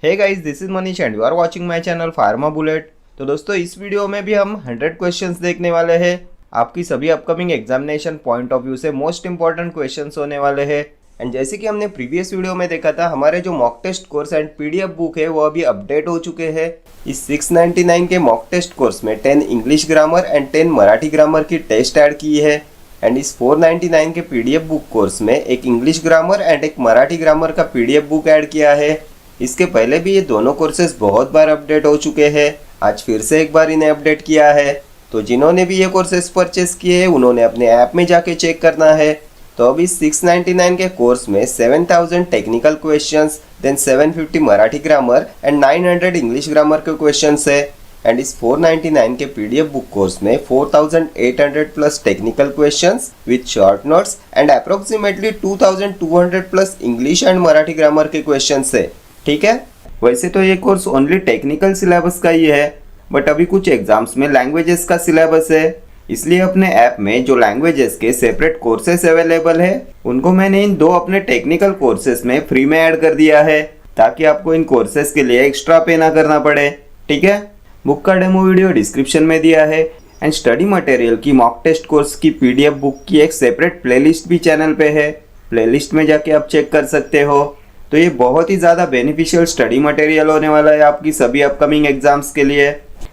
Hey guys, this is Manish and you are watching my channel pharma bullet. तो दोस्तों, इस video में भी हम 100 क्वेश्चंस देखने वाले हैं। आपकी सभी upcoming examination point of view से मोस्ट इंपॉर्टेंट क्वेश्चंस होने वाले हैं। एंड जैसे कि हमने प्रीवियस वीडियो में देखा था, हमारे जो mock test course and PDF book है वो अभी अपडेट हो चुके हैं। इस 699 के मॉक टेस्ट कोर्स में 10 English grammar and 10 Marathi grammar की टेस्ट ऐड की है। एंड इस 499 के पीडीएफ बुक कोर्स में एक इंग्लिश ग्रामर एंड एक मराठी ग्रामर का पीडीएफ बुक ऐड किया है। इसके पहले भी ये दोनों कोर्सेज बहुत बार अपडेट हो चुके हैं। आज फिर से एक बार इन्हें अपडेट किया है। तो जिन्होंने भी ये कोर्सेज परचेस किए हैं उन्होंने अपने ऐप में जाके चेक करना है। तो अब इस 699 के कोर्स में 7000 technical questions, then 750 Marathi grammar and 900 English grammar के क्वेश्चंस है। एंड इस 499 के पीडीएफ बुक कोर्स में 4800 plus technical questions with short notes and approximately 2200 plus English and Marathi grammar के क्वेश्चंस है। ठीक है, वैसे तो ये कोर्स ओनली टेक्निकल सिलेबस का ही है, बट अभी कुछ एग्जाम्स में लैंग्वेजेस का सिलेबस है। इसलिए अपने ऐप में जो लैंग्वेजेस के सेपरेट कोर्सेस अवेलेबल है उनको मैंने इन दो अपने टेक्निकल कोर्सेस में फ्री में ऐड कर दिया है, ताकि आपको इन कोर्सेस के लिए एक्स्ट्रा पे ना करना पड़े। ठीक है, बुक का डेमो वीडियो डिस्क्रिप्शन में दिया है। एंड स्टडी मटेरियल की मॉक टेस्ट कोर्स की पीडीएफ बुक की एक सेपरेट प्लेलिस्ट भी चैनल पे है। प्लेलिस्ट में जाके आप चेक कर सकते हो। तो ये बहुत ही ज़्यादा बेनिफिशियल स्टडी मटेरियल होने वाला है आपकी सभी अपकमिंग एग्जाम्स के लिए।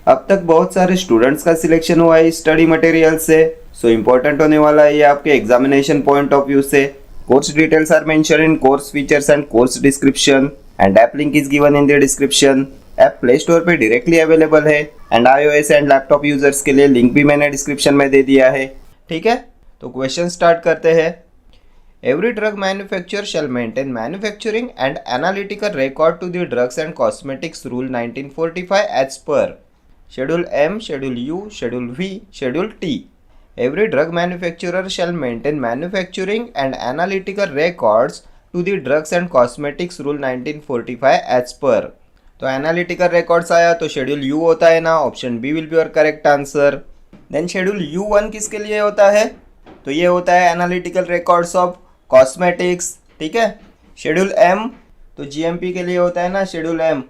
अब तक बहुत सारे स्टूडेंट्स का सिलेक्शन हुआ है इस स्टडी मटेरियल से, सो इम्पोर्टेंट होने वाला है ये आपके एग्जामिनेशन पॉइंट ऑफ व्यू से। Course details are mentioned in course features and course description and app link is given in the description. App play store पे डायरेक्टली अवेलेबल है and iOS and laptop users के लिए link भी मैंने description में दे दिया है। ठीक है, तो क्वेश्चन स्टार्ट करते हैं। Every drug manufacturer shall maintain manufacturing and analytical record to the Drugs and Cosmetics Rule 1945 as per Schedule M, Schedule U, Schedule V, Schedule T. Every drug manufacturer shall maintain manufacturing and analytical records to the Drugs and Cosmetics Rule 1945 as per. तो analytical records आया तो schedule U होता है ना, option B will be your correct answer. Then schedule U1 किसके लिए होता है? तो ये होता है एनालिटिकल रिकॉर्ड्स ऑफ कॉस्मेटिक्स। ठीक है, शेड्यूल एम तो जीएमपी के लिए होता है ना, schedule M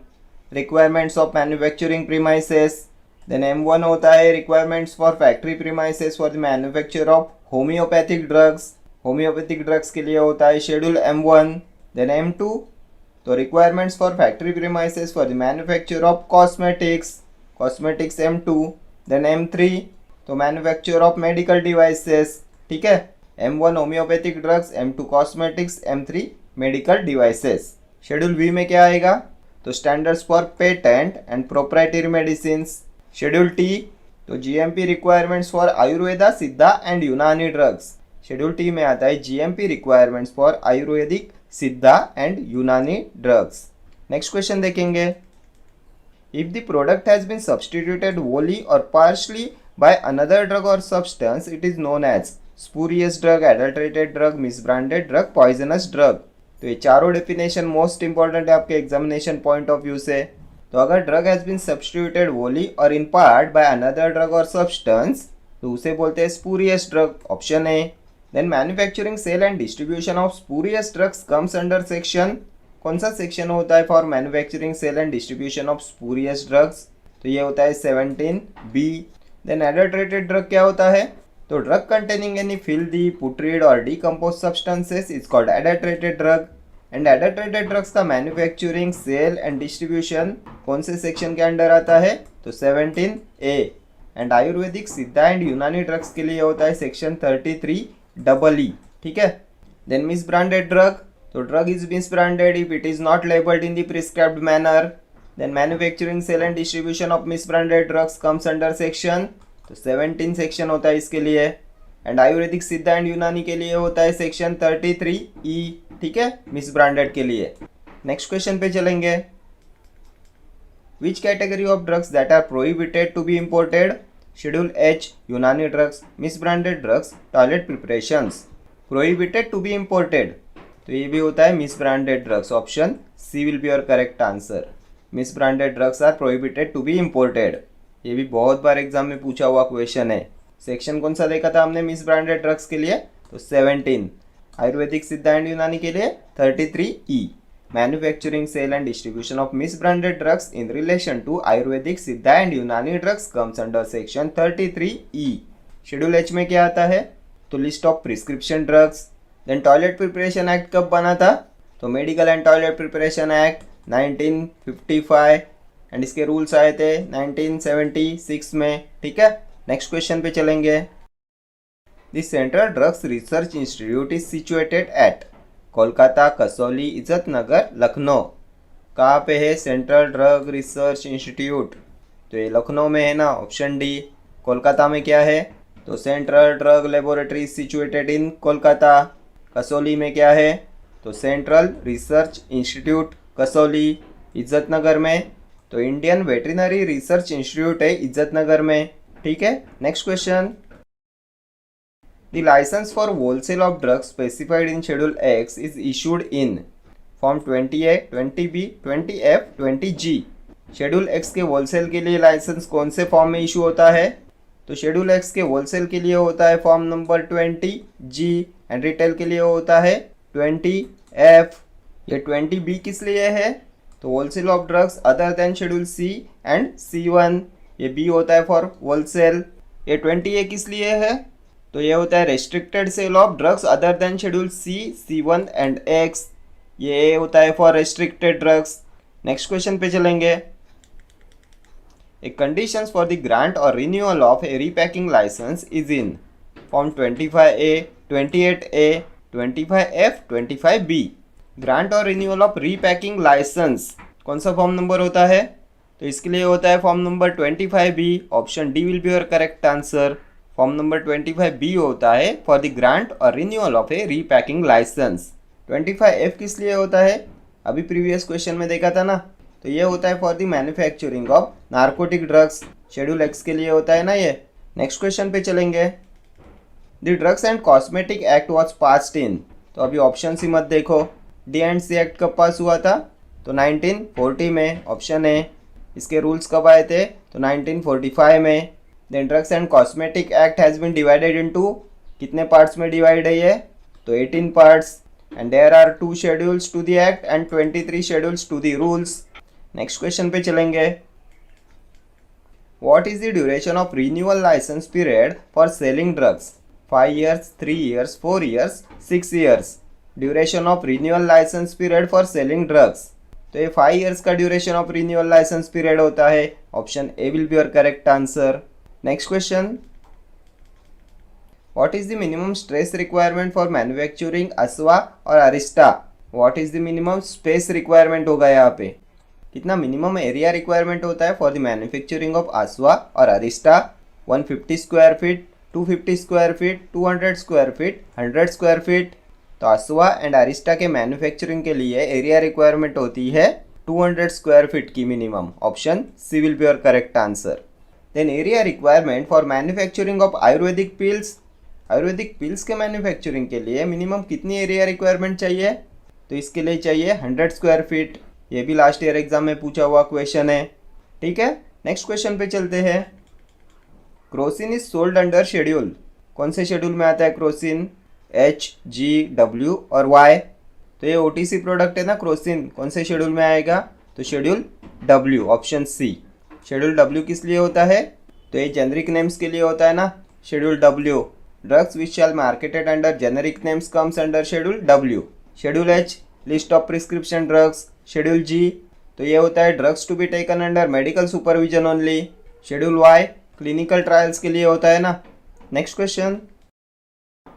requirements of manufacturing premises. Then M1 होता है requirements for factory premises for the manufacture of homeopathic drugs. Homeopathic drugs के लिए होता है शेड्यूल M1। देन M2 तो requirements for factory premises for the manufacture of cosmetics, cosmetics M2। Then M3 तो manufacture of medical devices. ठीक है, M1 homeopathic drugs, M2 cosmetics, M3 medical devices. Schedule V में क्या आएगा? तो standards for patent and proprietary medicines. Schedule T तो GMP requirements for Ayurveda, सिद्धा and Unani drugs. Schedule T में आता है GMP requirements for Ayurvedic, Siddha and Unani drugs. Next question देखेंगे। If the product has been substituted wholly or partially by another drug or substance, it is known as spurious drug, adulterated drug, misbranded drug, poisonous drug। तो ये चारों definition most important है आपके examination point of view से। तो अगर drug has been substituted wholly or in part by another drug or substance तो उसे बोलते हैं spurious drug, option A. Then manufacturing, sale and distribution of spurious drugs comes under section, कौन सा section होता है for manufacturing, sale and distribution of spurious drugs? तो ये होता है 17B। देन एडल्टरेटेड ड्रग क्या होता है? तो ड्रग कंटेनिंग एनी फिल्दी, पुट्रीड और decompose substances is called adulterated drug. And adulterated drugs का मैन्युफैक्चरिंग, सेल एंड डिस्ट्रीब्यूशन कौन से सेक्शन के अंडर आता है? तो 17A। And Ayurvedic, Siddha and Unani drugs के लिए होता है सेक्शन 33EE। ठीक है, देन मिसब्रांडेड ड्रग तो drug is misbranded if it is not labelled in the prescribed manner. Then manufacturing, sale and distribution of misbranded drugs comes under section, तो 17 section होता है इसके लिए। एंड आयुर्वेदिक, सिद्धा एंड यूनानी के लिए होता है सेक्शन 33E। ठीक है, मिसब्रांडेड के लिए। नेक्स्ट क्वेश्चन पे चलेंगे। Which category of drugs that are prohibited to be imported? Schedule H Unani drugs, misbranded drugs, toilet preparations. Prohibited to be imported तो ये भी होता है misbranded drugs, option C will be your correct answer. Misbranded drugs are prohibited to be imported, ये भी बहुत बार exam में पूछा हुआ क्वेश्चन है। सेक्शन कौन सा देखा था हमने मिसब्रांडेड ड्रग्स के लिए? तो 17। आयुर्वेदिक, सिद्धा एंड यूनानी के लिए 33E। manufacturing, sale and distribution of misbranded drugs in relation to Ayurvedic, Siddha and Unani drugs comes under section 33E. Schedule H में क्या आता है? तो list of prescription drugs. Then toilet preparation act कब बना था? तो medical and toilet preparation act 1955 एंड इसके रूल्स आए थे 1976 में। ठीक है, नेक्स्ट क्वेश्चन पे चलेंगे। The central drugs research institute is situated at Kolkata, Kasauli, इज्जत नगर, लखनऊ। कहाँ पे है सेंट्रल ड्रग रिसर्च इंस्टीट्यूट? तो ये लखनऊ में है ना, ऑप्शन डी। कोलकाता में क्या है? तो central drug laboratory situated in Kolkata. Kasauli में क्या है? तो सेंट्रल रिसर्च इंस्टीट्यूट कसौली। इज्जत नगर में तो इंडियन वेटरिनरी रिसर्च इंस्टीट्यूट है इज्जत नगर में। ठीक है, next question. The license for wholesale of drugs specified in Schedule X is issued in Form 20A, 20B, 20F, 20G। Schedule x के होलसेल के लिए लाइसेंस कौन से फॉर्म में इशू होता है? तो शेड्यूल एक्स के होलसेल के लिए होता है form number 20G and retail के लिए होता है 20F। ये 20B किस लिए है? तो wholesale of drugs other than schedule C and C1। ये B होता है फॉर होलसेल। ये 20A किस लिए है? तो ये होता है restricted sale of drugs other than schedule C, C1 and X। ये होता है for restricted drugs. Next question पे चलेंगे। A conditions for the grant or renewal of a repacking licence is in form 25A, 28A, 25F, 25B। Grant or renewal of repacking licence कौन सा form number होता है? तो इसके लिए होता है form number 25B। Option D will be your correct answer. Form number 25B होता है for the grant or renewal of a repacking licence. 25F किस लिए होता है? अभी प्रीवियस क्वेश्चन में देखा था ना, तो ये होता है for the manufacturing of narcotic drugs. Schedule x के लिए होता है ना ये। नेक्स्ट क्वेश्चन पे चलेंगे। The drugs and cosmetic act was passed in, तो अभी ऑप्शन सी मत देखो। D&C एक्ट कब पास हुआ था? तो 1940 में, ऑप्शन ए। इसके रूल्स कब आए थे? तो 1945 में। Then drugs and cosmetic act has been divided into, कितने पार्ट्स में डिवाइड है ये? तो 18 parts and there are 2 schedules to the act and 23 schedules to the rules. Next question पे चलेंगे। What is the duration of renewal licence period for selling drugs? 5 years, 3 years, 4 years, 6 years। Duration of renewal licence period for selling drugs, तो ये 5 years का duration of renewal licence period होता है। Option A will be your correct answer. Next question. What is the minimum stress requirement for manufacturing asava और arishta? What is the minimum space requirement होगा यहाँ पे? कितना मिनिमम एरिया रिक्वायरमेंट होता है for the manufacturing of asava और arishta? 150 square feet, 250 square feet, 200 square feet, 100 square feet. तो asava and arishta के मैन्युफैक्चरिंग के लिए एरिया रिक्वायरमेंट होती है 200 स्क्वायर फीट की minimum. Option C will be your correct answer. Then area requirement for manufacturing of Ayurvedic pills, Ayurvedic pills के manufacturing के लिए मिनिमम कितनी एरिया रिक्वायरमेंट चाहिए? तो इसके लिए चाहिए 100 स्क्वायर फीट। ये भी लास्ट ईयर एग्जाम में पूछा हुआ क्वेश्चन है। ठीक है, नेक्स्ट क्वेश्चन पे चलते हैं। Crocin is sold under schedule, कौन से शेड्यूल में आता है क्रोसिन? H, G, W और Y। तो ये OTC प्रोडक्ट है ना क्रोसिन, कौन से शेड्यूल में आएगा? तो schedule W, option C. Schedule W किस लिए होता है? तो ये जेनरिक नेम्स के लिए होता है ना, schedule W। Drugs which shall marketed under generic names comes under schedule W। Schedule H, list of prescription drugs. Schedule G, तो ये होता है drugs to be taken under medical supervision only. Schedule Y, clinical trials के लिए होता है ना। Next question.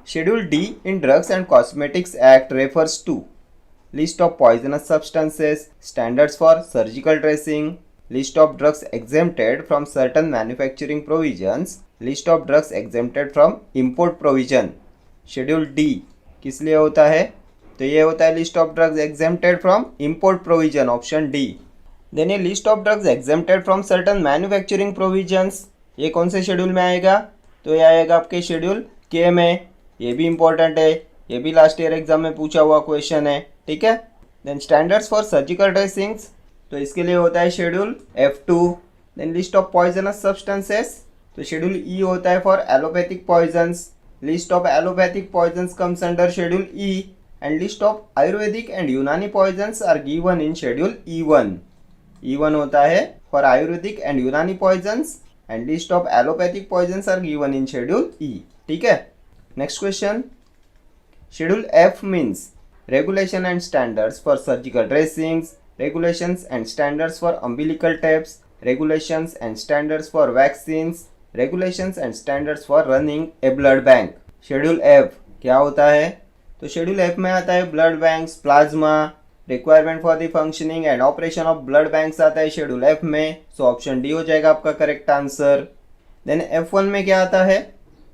Schedule D in Drugs and Cosmetics Act refers to list of poisonous substances, standards for surgical dressing, list of drugs exempted from certain manufacturing provisions, list of drugs exempted from import provision। Schedule D किस लिए होता है? तो ये होता है list of drugs exempted from import provision, option D. Then ये list of drugs exempted from certain manufacturing provisions, ये कौन से शेड्यूल में आएगा? तो ये आएगा आपके शेड्यूल के में। ये भी इंपॉर्टेंट है, ये भी लास्ट ईयर एग्जाम में पूछा हुआ क्वेश्चन है। ठीक है, then standards for surgical dressings, तो इसके लिए होता है schedule F2। Then list of poisonous substances, तो शेड्यूल ई होता है for allopathic poisons. List of allopathic poisons comes under schedule E. And list of Ayurvedic and Unani poisons are given in schedule E1। E1 होता है for Ayurvedic and Unani poisons and list of allopathic poisons are given in schedule E। ठीक है। Next question, schedule F means regulation and standards for surgical dressings, regulations and standards for umbilical taps, regulations and standards for vaccines, regulations and standards for running a blood bank। Schedule F क्या होता है? तो schedule F में आता है blood banks, plasma, requirement for the functioning and operation of blood banks आता है schedule F में। सो ऑप्शन डी हो जाएगा आपका करेक्ट आंसर। देन F1 में क्या आता है?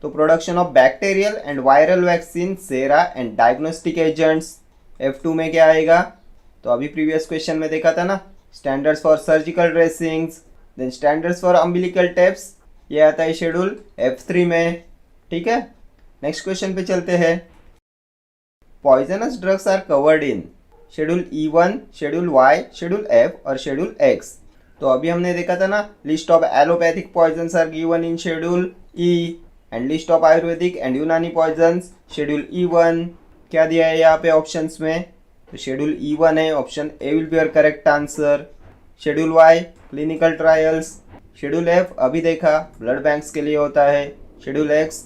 तो production of bacterial and viral vaccine, sera and diagnostic agents. F2 में क्या आएगा? तो अभी प्रीवियस क्वेश्चन में देखा था ना, standards for surgical dressings, then standards for umbilical tapes, ये आता है शेड्यूल F3 में। ठीक है। नेक्स्ट क्वेश्चन पे चलते हैं। Poisonous drugs are covered in schedule E1, schedule Y, schedule F और शेड्यूल X। तो अभी हमने देखा था ना, list of allopathic poisons are given in schedule E and list of Ayurvedic and Unani poisons schedule E1। क्या दिया है यहाँ पे ऑप्शंस में? तो शेड्यूल E1 है, option A will be your correct answer. Schedule Y clinical trials, schedule F अभी देखा ब्लड बैंक्स के लिए होता है, शेड्यूल X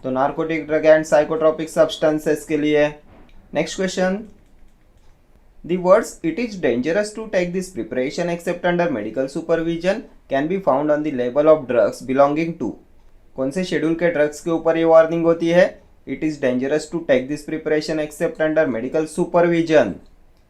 तो narcotic drug and psychotropic substances के लिए। Next question, the words it is dangerous to take this preparation except under medical supervision can be found on the label of drugs belonging to. कौन से schedule के drugs के ऊपर ये warning होती है? It is dangerous to take this preparation except under medical supervision.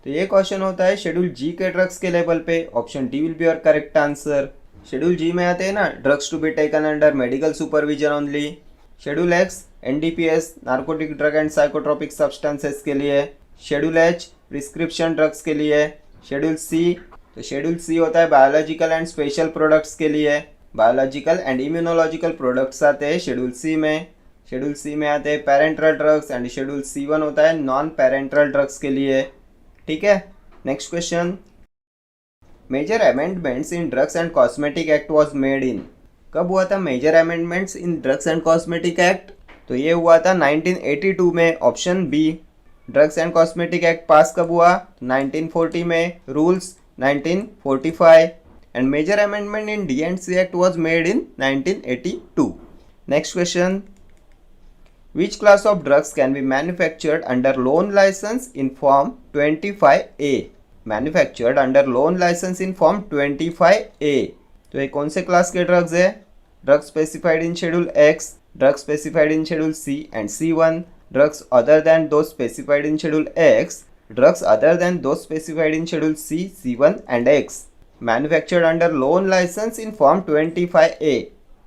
तो ये क्वेश्चन होता है शेड्यूल G के ड्रग्स के लेवल पे। Option D will be your correct answer. Schedule G में आते हैं ना, drugs to be taken under medical supervision only. Schedule X NDPS narcotic drug and psychotropic substances के लिए। शेड्यूल H प्रिस्क्रिप्शन ड्रग्स के लिए। शेड्यूल C, तो schedule C होता है बायोलॉजिकल एंड स्पेशल प्रोडक्ट्स के लिए। बायोलॉजिकल एंड इम्यूनोलॉजिकल प्रोडक्ट्स आते हैं शेड्यूल C में। शेड्यूल C में आते हैं parental drugs and schedule C1 होता है नॉन पेरेंटल ड्रग्स के लिए। ठीक है। Next question, major amendments in drugs and cosmetic act was made in. कब हुआ था major amendments in drugs and cosmetic act? तो ये हुआ था 1982 में, option B. Drugs and cosmetic act pass कब हुआ? 1940 में, rules 1945 and major amendment in D&C act was made in 1982। Next question, which class of drugs can be manufactured under loan license in form 25A? manufactured under loan license in form 25A। तो ये कौन से class के drugs है? Drugs specified in schedule X, drugs specified in schedule C and C1, drugs other than those specified in schedule X, drugs other than those specified in schedule C, C1 and X। Manufactured under loan licence in form 25A।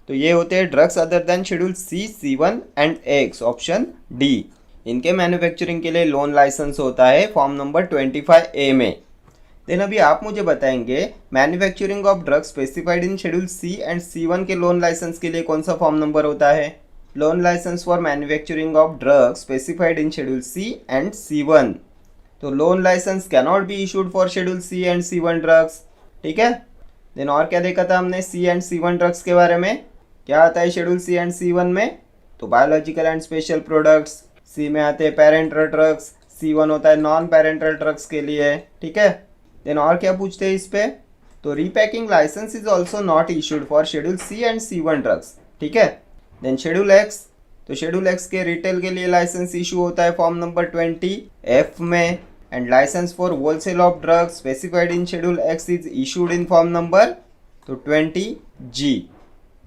तो ये होते हैं drugs other than schedule C, C1 and X, option D. इनके manufacturing के लिए loan licence होता है form number 25A में। देन अभी आप मुझे बताएंगे manufacturing of drugs specified in schedule C and C1 के लोन लाइसेंस के लिए कौन सा फॉर्म नंबर होता है? Loan licence for manufacturing of drugs specified in schedule C and C1। तो loan licence cannot be issued for schedule C and C1 drugs. ठीक है। देन और क्या देखा था हमने C एंड C1 ड्रग्स के बारे में? क्या आता है शेड्यूल C एंड C1 में? तो biological and special products. C में आते हैं पेरेंटल ड्रग्स, C1 होता है नॉन पेरेंटल ड्रग्स के लिए। ठीक है। देन और क्या पूछते हैं इस पे? तो repacking licence is also not issued for schedule C and C1 drugs. ठीक है। देन शेड्यूल X, तो शेड्यूल X के रिटेल के लिए लाइसेंस इशू होता है फॉर्म नंबर 20F में and licence for wholesale of drugs specified in schedule X is issued in form number तो 20G,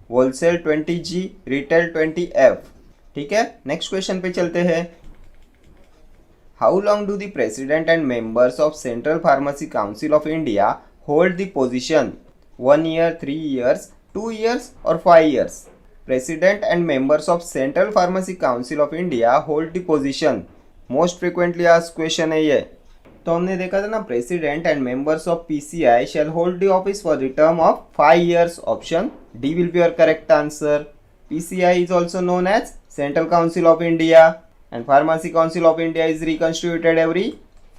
wholesale 20G, retail 20F। ठीक है। नेक्स्ट क्वेश्चन पे चलते हैं। How long do the president and members of central pharmacy council of India hold the position? 1 year, 3 years, 2 years और 5 years? President and members of central pharmacy council of India hold the position. Most frequently asked question है ये। तो हमने देखा था ना, president and members of PCI shall hold the office for the term of 5 years। Option D will be your correct answer. PCI is also known as Central Council of India and Pharmacy Council of India is reconstituted every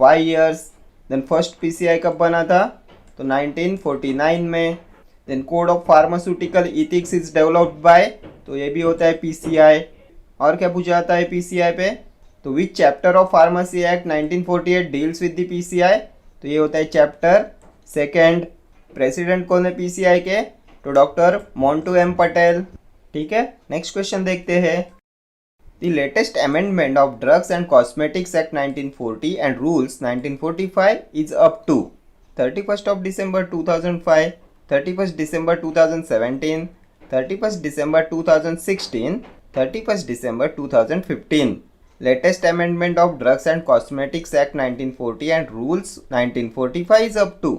5 years। Then first PCI कब बना था? तो 1949 में। Then Code of Pharmaceutical Ethics is developed by, तो ये भी होता है PCI। और क्या पूछा जाता है PCI पे? तो विच chapter of pharmacy act 1948 deals with the PCI? तो ये होता है चैप्टर सेकेंड। प्रेसिडेंट कौन है पीसीआई के? तो डॉक्टर मोंटू एम पटेल। ठीक है, नेक्स्ट क्वेश्चन देखते हैं। The latest amendment of drugs and cosmetics act 1940 and rules 1945 is up to 31st of December 2005, 31st December 2017, 31st December 2016, 31st December 2015. Latest amendment of Drugs and Cosmetics Act 1940 and Rules 1945 is up to,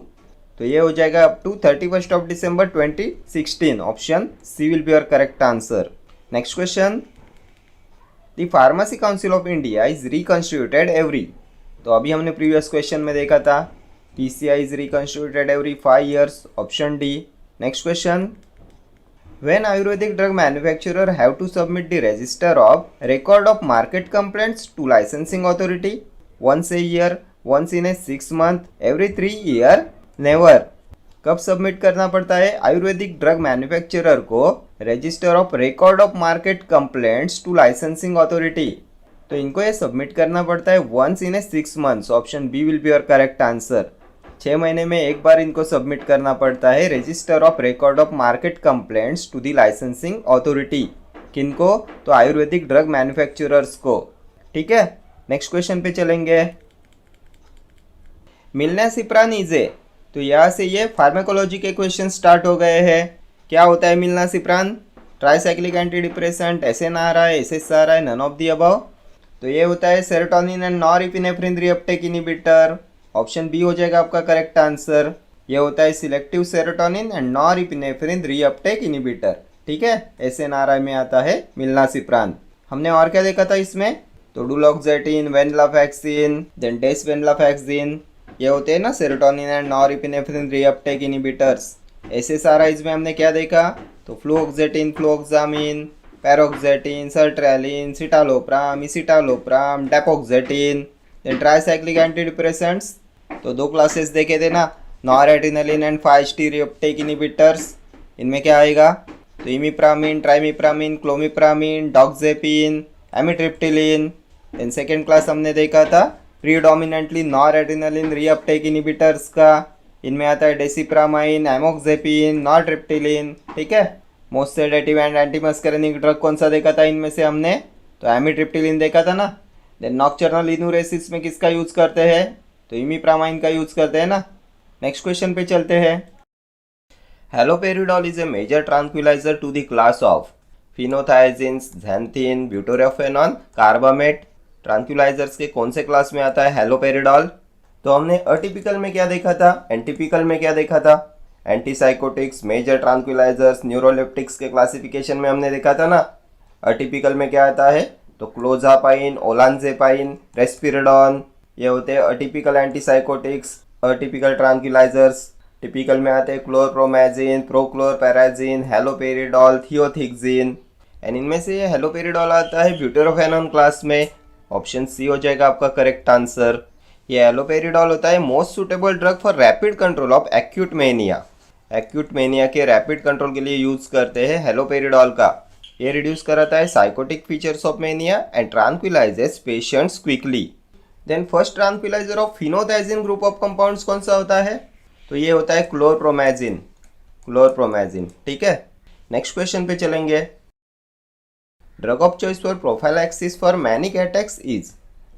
तो ये हो जाएगा up to 31st of December 2016. Option C will be your correct answer. Next question, the pharmacy council of India is reconstituted every, तो अभी हमने previous question में देखा था PCI is reconstituted every 5 years. Option D. Next question. When Ayurvedic drug manufacturer have to submit the register of record of market complaints to licensing authority? Once a year, once in a 6 month, every 3 year, never. कब submit करना पड़ता है Ayurvedic drug manufacturer को register of record of market complaints to licensing authority? तो इनको ये submit करना पड़ता है once in a 6 months. Option B will be your correct answer. 6 महीने में एक बार इनको सबमिट करना पड़ता है register of record of market complaints to the licensing authority. किनको? तो आयुर्वेदिक ड्रग मैन्युफैक्चरर्स को। ठीक है, नेक्स्ट क्वेश्चन पे चलेंगे। मिलनासिप्रान इजे, तो यहाँ से ये फार्माकोलॉजी के क्वेश्चन स्टार्ट हो गए हैं। क्या होता है milnacipran? Tricyclic antidepressant, SNRI, SSRI, none of the above. तो ये होता है serotonin and norepinephrine reuptake inhibitor. Option B हो जाएगा आपका करेक्ट आंसर। ये होता है selective serotonin and norepinephrine reuptake inhibitor. ठीक है, SNRI में आता है मिलनासिप्रान। हमने और क्या देखा था इसमें? तो डुलोक्सेटिन, वेनलाफैक्सिन, देन डेसवेनलाफैक्सिन, ये होते हैं ना serotonin and norepinephrine reuptake inhibitors. SSRIs में हमने क्या देखा? तो fluoxetine, fluvoxamine, paroxetine, sertraline, citalopram, escitalopram, dapoxetine. Then tricyclic antidepressants, तो 2 क्लासेस देखे थे ना, noradrenaline and 5-HT reuptake inhibitors. इनमें क्या आएगा? तो इमिप्रामिन, ट्राइमिप्रामिन, क्लोमिप्रामिन, डॉक्सेपिन, एमिट्रिप्टिलिन। देन सेकेंड क्लास हमने देखा था प्रीडोमिनेंटली नॉरएड्रेनालिन रीअपटेक इनहिबिटर्स का। इनमें आता है डेसिप्रामाइन, एमोक्सेपिन, नॉरट्रिप्टिलिन। ठीक है, मोस्ट सेडेटिव एंड एंटीमस्करेनिक ड्रग कौन सा देखा था इनमें से हमने? तो एमिट्रिप्टिलिन देखा था ना। देन नॉक्टर्नल इन्यूरेसिस में किसका यूज़ करते हैं? तो इमिप्रामाइन का यूज़ करते हैं ना। नेक्स्ट क्वेश्चन पे चलते हैं। Haloperidol is a major tranquilliser to the class of phenothiazines, xanthine, butyrophenone, carbamate. Tranquillisers के कौन से क्लास में आता है हैलोपेरिडॉल? तो हमने अटिपिकल में क्या देखा था, एंटिपिकल में क्या देखा था? एंटीसाइकोटिक्स, मेजर ट्रांक्विलाइजर्स, न्यूरोलेप्टिक्स के क्लासिफिकेशन में हमने देखा था ना। अटिपिकल में क्या आता है? तो क्लोजापाइन, ओलानजेपाइन, रेस्पिरिडॉन, ये होते हैं अटिपिकल एंटीसाइकोटिक्स। अटिपिकल ट्रांक्विलाइजर्स टिपिकल में आते हैं क्लोरप्रोमैजिन, प्रोक्लोरपैराजिन, हैलोपेरिडॉल, थियोथिक्सिन। एंड इनमें से ये हैलोपेरिडॉल आता है ब्यूटेरोफेनॉन क्लास में। ऑप्शन सी हो जाएगा आपका करेक्ट आंसर। ये हैलोपेरिडॉल होता है most suitable drug for rapid control of acute mania. Acute mania के रैपिड कंट्रोल के लिए यूज करते हैं हैलोपेरिडॉल का। ये रिड्यूस कराता है psychotic features of mania and tranquillises patients quickly. Then first tranquilliser of phenothiazine group of compounds कौन सा होता है? तो ये होता है क्लोरप्रोमैजिन। क्लोरप्रोमैजिन। ठीक है, नेक्स्ट क्वेश्चन पे चलेंगे। Drug of choice for prophylaxis for manic attacks is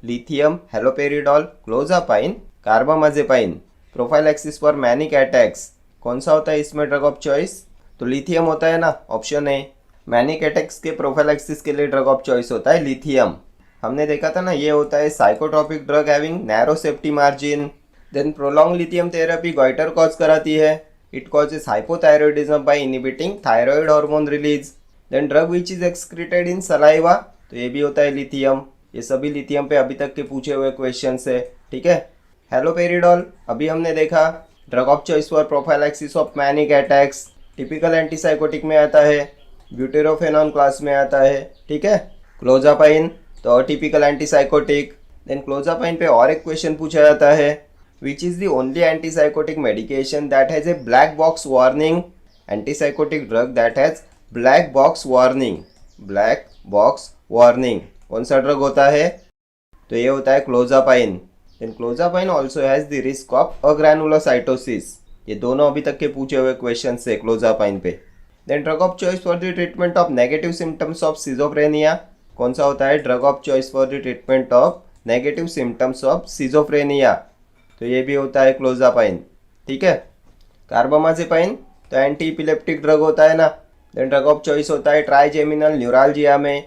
lithium, haloperidol, clozapine, carbamazepine. Prophylaxis for manic attacks कौन सा होता है इसमें ड्रग ऑफ चॉइस? तो लिथियम होता है ना, ऑप्शन ए। मैनिक अटैक्स के प्रोफाइलैक्सिस के लिए ड्रग ऑफ चॉइस होता है लिथियम। हमने देखा था ना, ये होता है psychotropic drug having narrow safety margin. Then prolong lithium therapy goitre cause कराती है। It causes hypothyroidism by inhibiting thyroid hormone release. Then drug which is excreted in saliva, तो ये भी होता है लिथियम। ये सभी लिथियम पे अभी तक के पूछे हुए क्वेश्चन है। ठीक है, हैलोपेरिडॉल अभी हमने देखा drug of choice for prophylaxis of manic attacks. Typical antipsychotic में आता है, ब्यूटेरोफेनॉन क्लास में आता है। ठीक है, क्लोजापाइन तो टिपिकल एंटीसाइकोटिक। देन क्लोजापाइन पे और एक क्वेश्चन पूछा जाता है, which is the only antipsychotic medication that has a black box warning. Antipsychotic drug that has black box warning. Black box warning कौन सा ड्रग होता है? तो ये होता है clozapine. Then clozapine also has the risk of agranulocytosis. ये दोनों अभी तक के पूछे हुए क्वेश्चन है क्लोजापाइन पे। Then drug of choice for the treatment of negative symptoms of schizophrenia. कौन सा होता है drug of choice for the treatment of negative symptoms of schizophrenia? तो ये भी होता है क्लोजापाइन। ठीक है। कार्बामाजेपाइन तो एंटी इपिलेप्टिक ड्रग होता है ना। देन ड्रग ऑफ चॉइस होता है ट्राइजेमिनल न्यूरालजिया में।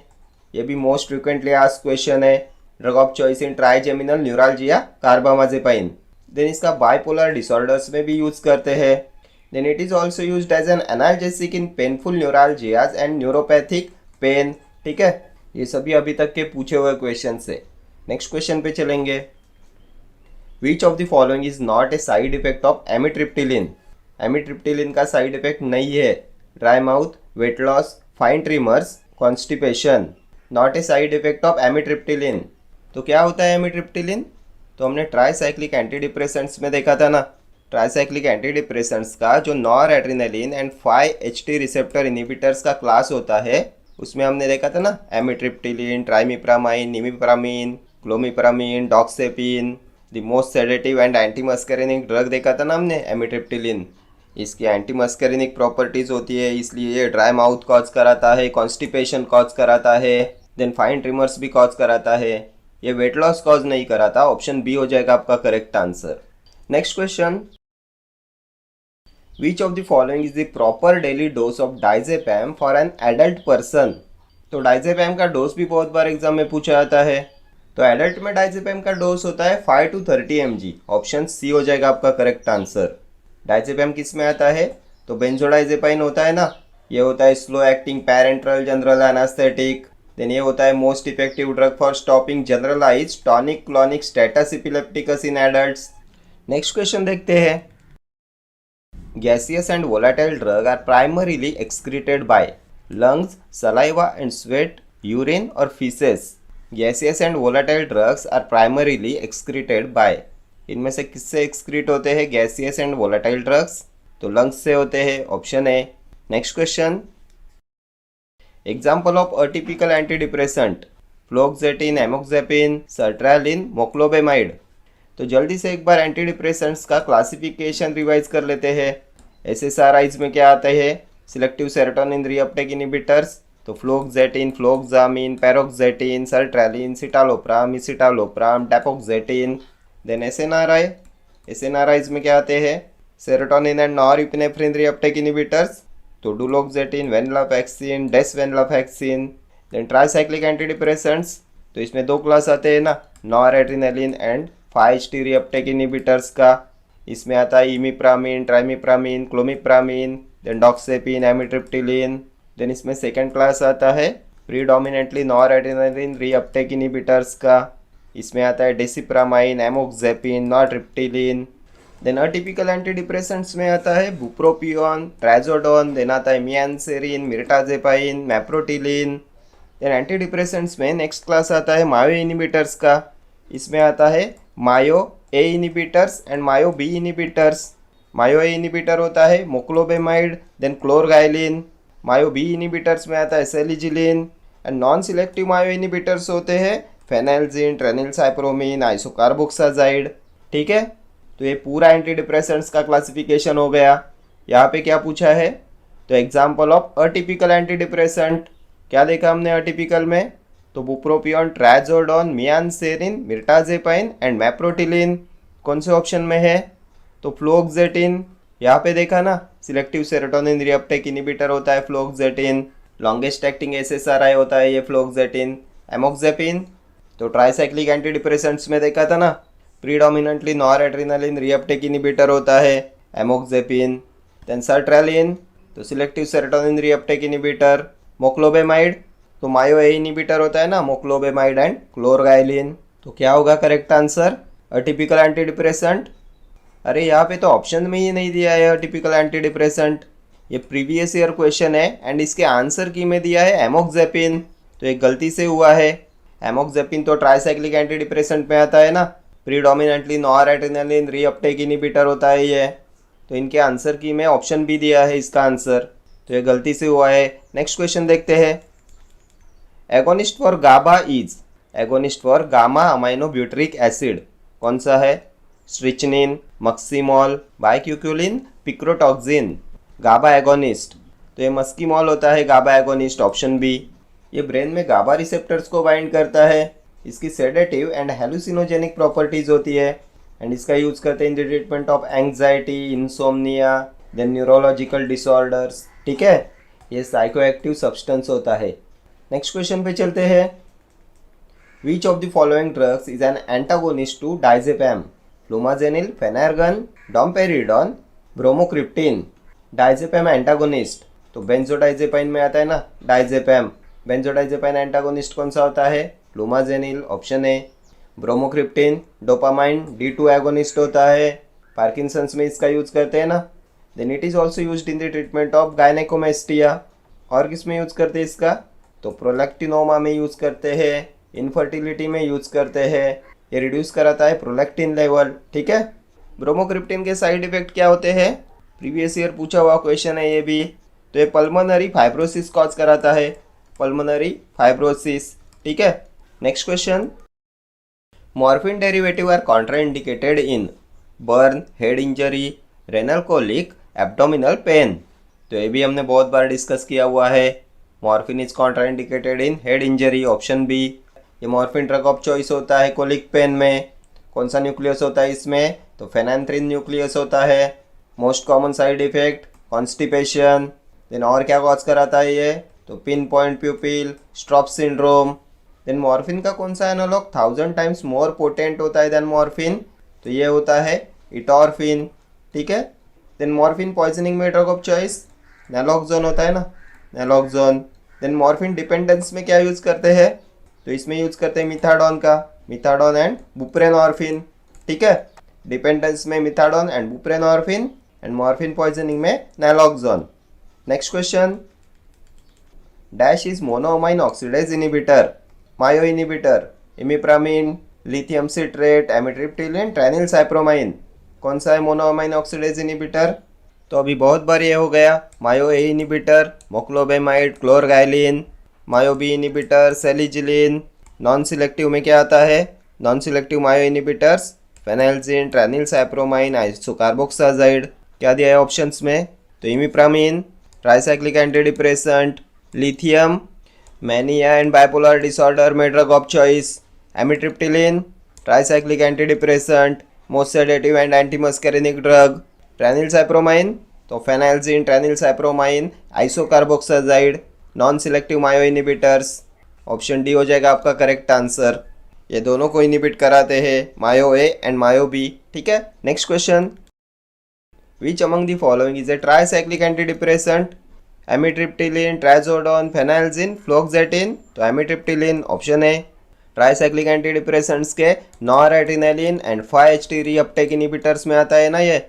ये भी मोस्ट फ्रिक्वेंटली आस्क्ड क्वेश्चन है। Drug of choice in trigeminal neuralgia carbamazepine. Then इसका बाइपोलर डिसऑर्डर्स में भी यूज करते हैं। Then it is also used as an analgesic in painful neuralgias and neuropathic pain. ठीक है। ये सभी अभी तक के पूछे हुए क्वेश्चन है। नेक्स्ट क्वेश्चन पे चलेंगे। Which of the following is not a side effect of amitriptyline? Amitriptyline का साइड इफेक्ट नहीं है। Dry mouth, weight loss, fine tremors, constipation. Not a side effect of amitriptyline. तो क्या होता है एमिट्रिप्टिलिन? तो हमने ट्राईसाइक्लिक एंटी डिप्रेसेंट्स में देखा था ना। ट्राईसाइक्लिक एंटी डिप्रेसेंट्स का जो noradrenaline and 5-HT receptor inhibitors का क्लास होता है उसमें हमने देखा था ना amitriptyline, trimipramine, imipramine, clomipramine, doxepin. The most sedative and antimuscarinic drug देखा था ना हमने एमिट्रिप्टिलिन। इसकी एंटी मस्करिनिक प्रॉपर्टीज होती है, इसलिए ये ड्राई माउथ कॉज कराता है, कॉन्स्टिपेशन कॉज कराता है, देन फाइन ट्रिमर्स भी कॉज कराता है। ये वेट लॉस कॉज नहीं कराता। ऑप्शन बी हो जाएगा आपका correct answer. Next question. Which of the following is the proper daily dose of डाइजेपैम for an adult person? तो डाइजेपैम का डोज भी बहुत बार एग्जाम में पूछा जाता है। तो एडल्ट में डाइजेपैम का डोज होता है 5 to 30 mg। ऑप्शन सी हो जाएगा आपका करेक्ट आंसर। डाइजेपैम किस में आता है? तो बेंजोडाइजेपाइन होता है ना। ये होता है slow acting parenteral general anaesthetic. Then ये होता है most effective drug for stopping generalised tonic clonic status epilepticus in adults. Next question देखते हैं। Gaseous and volatile drugs are primarily excreted by lungs, saliva and sweat, urine or feces. Gaseous and volatile drugs are primarily excreted by, इनमें से किससे excrete होते हैं gaseous and volatile drugs? तो lungs से होते हैं। Option A. Next question. Example of atypical antidepressant fluoxetine, amoxapine, sertraline, moclobemide. तो जल्दी से एक बार एंटी डिप्रेसेंट्स का क्लासिफिकेशन रिवाइज कर लेते हैं। SSRIs में क्या आता है? Selective serotonin reuptake inhibitors. तो fluoxetine, fluvoxamine, paroxetine, sertraline, citalopram, escitalopram, dapoxetine. Then SNRIs में क्या आते हैं? Serotonin and norepinephrine reuptake inhibitors. तो duloxetine, वेनिलाफैक्सिन, डेसवेनिलाफैक्सिन। Then tricyclic antidepressants. तो इसमें दो क्लास आते हैं ना, noradrenaline and 5-HT reuptake inhibitors का। इसमें आता है इमिप्रामीन, ट्राइमिप्रामीन, क्लोमिप्रामीन, देन डॉक्सेपिन, एमिट्रिप्टिलिन। देन इसमें सेकेंड क्लास आता है प्रीडोमिनेंटली नॉरएड्रेनालिन रीअपटेक इनिबिटर्स का। इसमें आता है desipramine, amoxapine, nortriptyline. Then atypical antidepressants में आता है बुप्रोपियोन, ट्राइजोडोन। देन आता है mianserin, mirtazapine, maprotiline. Then antidepressants में नेक्स्ट क्लास आता है मायो इनिबिटर्स का। इसमें आता है MAO A inhibitors and MAO B inhibitors. MAO A inhibitor होता है moclobemide, then clorgyline. MAO B inhibitors में आता है selegiline and non selective MAO inhibitors होते हैं फेनाइलजिन, ट्रेनिलसाइप्रोमिन, आइसोकार्बोक्साजाइड। ठीक है। तो ये पूरा एंटी डिप्रेसेंट्स का क्लासिफिकेशन हो गया। यहाँ पे क्या पूछा है? तो example of atypical anti depressant क्या देखा हमने अटिपिकल में? तो बुप्रोपियोन, ट्राइजोडोन, मियानसेरिन, मिर्टाजेपाइन एंड मैप्रोटिलिन। कौन से ऑप्शन में है? तो फ्लोक्सेटिन। यहाँ पे देखा ना, सिलेक्टिव सेरोटोनिन रीअपटेक इनिबिटर होता है फ्लोक्सेटिन। लॉन्गेस्ट एक्टिंग SSRI होता है ये फ्लोक्सेटिन। एमोक्सेपिन तो ट्राईसाइक्लिक एंटी डिप्रेसेंट्स में देखा था ना, प्रीडोमिनेंटली नॉरएड्रेनालिन रीअपटेक इनिबिटर होता है एमोक्सेपिन। देन सर्ट्रैलिन तो सिलेक्टिव सेरोटोनिन रीअपटेक इनिबिटर। मोक्लोबेमाइड तो मायो ए इनिबिटर होता है ना, मोक्लोबेमाइड एंड क्लोरगाइलिन। तो क्या होगा correct answer? Atypical anti depressant. अरे यहाँ पे तो ऑप्शन में ही नहीं दिया है अटिपिकल एंटी डिप्रेसेंट। ये प्रीवियस ईयर क्वेश्चन है एंड इसके आंसर की में दिया है एमोक्सेपिन। तो एक गलती से हुआ है। एमोक्सेपिन तो ट्राईसाइक्लिक एंटी डिप्रेसेंट में आता है ना, प्रीडोमिनेंटली नॉरएड्रेनालिन रीअपटेक इनिबिटर होता है ये। तो इनके आंसर की में ऑप्शन भी दिया है इसका आंसर, तो ये गलती से हुआ है। नेक्स्ट क्वेश्चन देखते हैं। Agonist for GABA is agonist for gamma amino butyric acid कौन सा है? स्ट्रिचनिन, मक्सीमॉल, बाइक्यूक्यूलिन, पिक्रोटॉक्सिन। गाबा एगोनिस्ट, तो ये मस्कीमॉल होता है गाबा एगोनिस्ट, ऑप्शन बी। ये ब्रेन में गाबा रिसेप्टर्स को बाइंड करता है। इसकी सेडेटिव एंड हेलुसिनोजेनिक प्रॉपर्टीज होती है एंड इसका यूज करते हैं in the treatment of anxiety, insomnia, then neurological disorders. ठीक है, ये साइकोएक्टिव सब्सटेंस होता है। नेक्स्ट क्वेश्चन पे चलते हैं। Which of the following drugs is an antagonist to diazepam? Flumazenil, Phenergan, domperidone, bromocriptine. Diazepam antagonist, तो बेंजोडाइजेपाइन में आता है ना डाइजेपैम। बेंजोडाइजेपाइन एंटागोनिस्ट कौन सा होता है? Flumazenil, option A. Bromocriptine dopamine D2 agonist होता है, पार्किंसंस में इसका यूज करते हैं ना। Then it is also used in the treatment of gynaecomastia. और किस में यूज करते हैं इसका? तो प्रोलैक्टिनोमा में यूज करते हैं, इनफर्टिलिटी में यूज करते हैं। ये रिड्यूस कराता है प्रोलैक्टिन लेवल। ठीक है, ब्रोमोक्रिप्टिन के साइड इफेक्ट क्या होते हैं? प्रीवियस ईयर पूछा हुआ क्वेश्चन है ये भी। तो ये पल्मोनरी फाइब्रोसिस कॉज कराता है, पल्मोनरी फाइब्रोसिस। ठीक है, next question. Morphine derivative are contraindicated in burn, head injury, renal colic, abdominal pain. तो ये भी हमने बहुत बार डिस्कस किया हुआ है। Morphine is contraindicated in head injury, option B. ये मॉर्फिन ड्रग ऑफ चॉइस होता है कोलिक पेन में। कौन सा न्यूक्लियस होता है इसमें? तो फेनेंथ्रीन न्यूक्लियस होता है। Most common side effect constipation. Then और क्या कॉज कराता है ये? तो pinpoint pupil, strop syndrome. Then morphine का कौन सा एनालॉग 1000 टाइम्स मोर पोटेंट होता है देन मॉर्फिन? तो ये होता है इटॉर्फिन। ठीक है, देन मॉर्फिन पॉइजनिंग में ड्रग ऑफ चॉइस नैलोक्सोन होता है ना, नैलोक्सोन। देन मॉर्फिन डिपेंडेंस में क्या यूज करते हैं? तो इसमें यूज करते हैं मिथाडोन का, मिथाडोन एंड बुप्रेनॉर्फिन। ठीक है, डिपेंडेंस में methadone and buprenorphine and morphine poisoning में naloxone. Next question. Dash is monoamine oxidase inhibitor, MAO inhibitor, imipramine, lithium citrate, amitriptyline, tranylcypromine. कौन सा है मोनोअमाइन ऑक्सीडेज इनिबिटर? तो अभी बहुत बार ये हो गया, MAO A inhibitor, moclobemide, clorgyline, MAO B inhibitor, selegiline. Non selective में क्या आता है? Non selective MAO inhibitors phenelzine, tranylcypromine, isocarboxazid. क्या दिया है ऑप्शंस में? तो imipramine, tricyclic antidepressant, lithium, mania and bipolar disorder में drug of choice amitriptyline, tricyclic antidepressant, most sedative and antimuscarinic drug tranylcypromine, तो phenelzine, tranylcypromine, isocarboxazid. Non selective MAO inhibitors, option D हो जाएगा आपका correct answer. ये दोनों को inhibit कराते हैं, मायो ए एंड मायो बी। ठीक है, next question. Which among the following is a tricyclic antidepressant? Amitriptyline, trazodone, phenelzine, fluoxetine. तो amitriptyline, option A. Tricyclic antidepressants के noradrenaline and 5-HT reuptake inhibitors में आता है ना ये।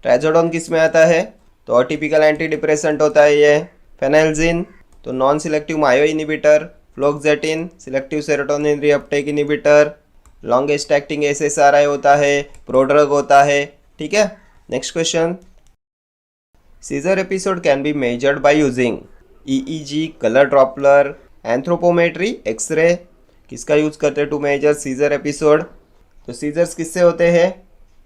ट्राइजोडोन किस में आता है? तो अटिपिकल एंटी डिप्रेसेंट होता है ये। फेनाइलजिन तो non selective MAO inhibitor, fluoxetine selective serotonin reuptake inhibitor, longest acting SSRI होता है, प्रोड्रग होता है। ठीक है, next question. Seizure episode can be measured by using EEG, colour Doppler, anthropometry, X-ray. किसका यूज करते हैं टू मेजर सीजर एपिसोड? तो सीजर्स किससे होते हैं?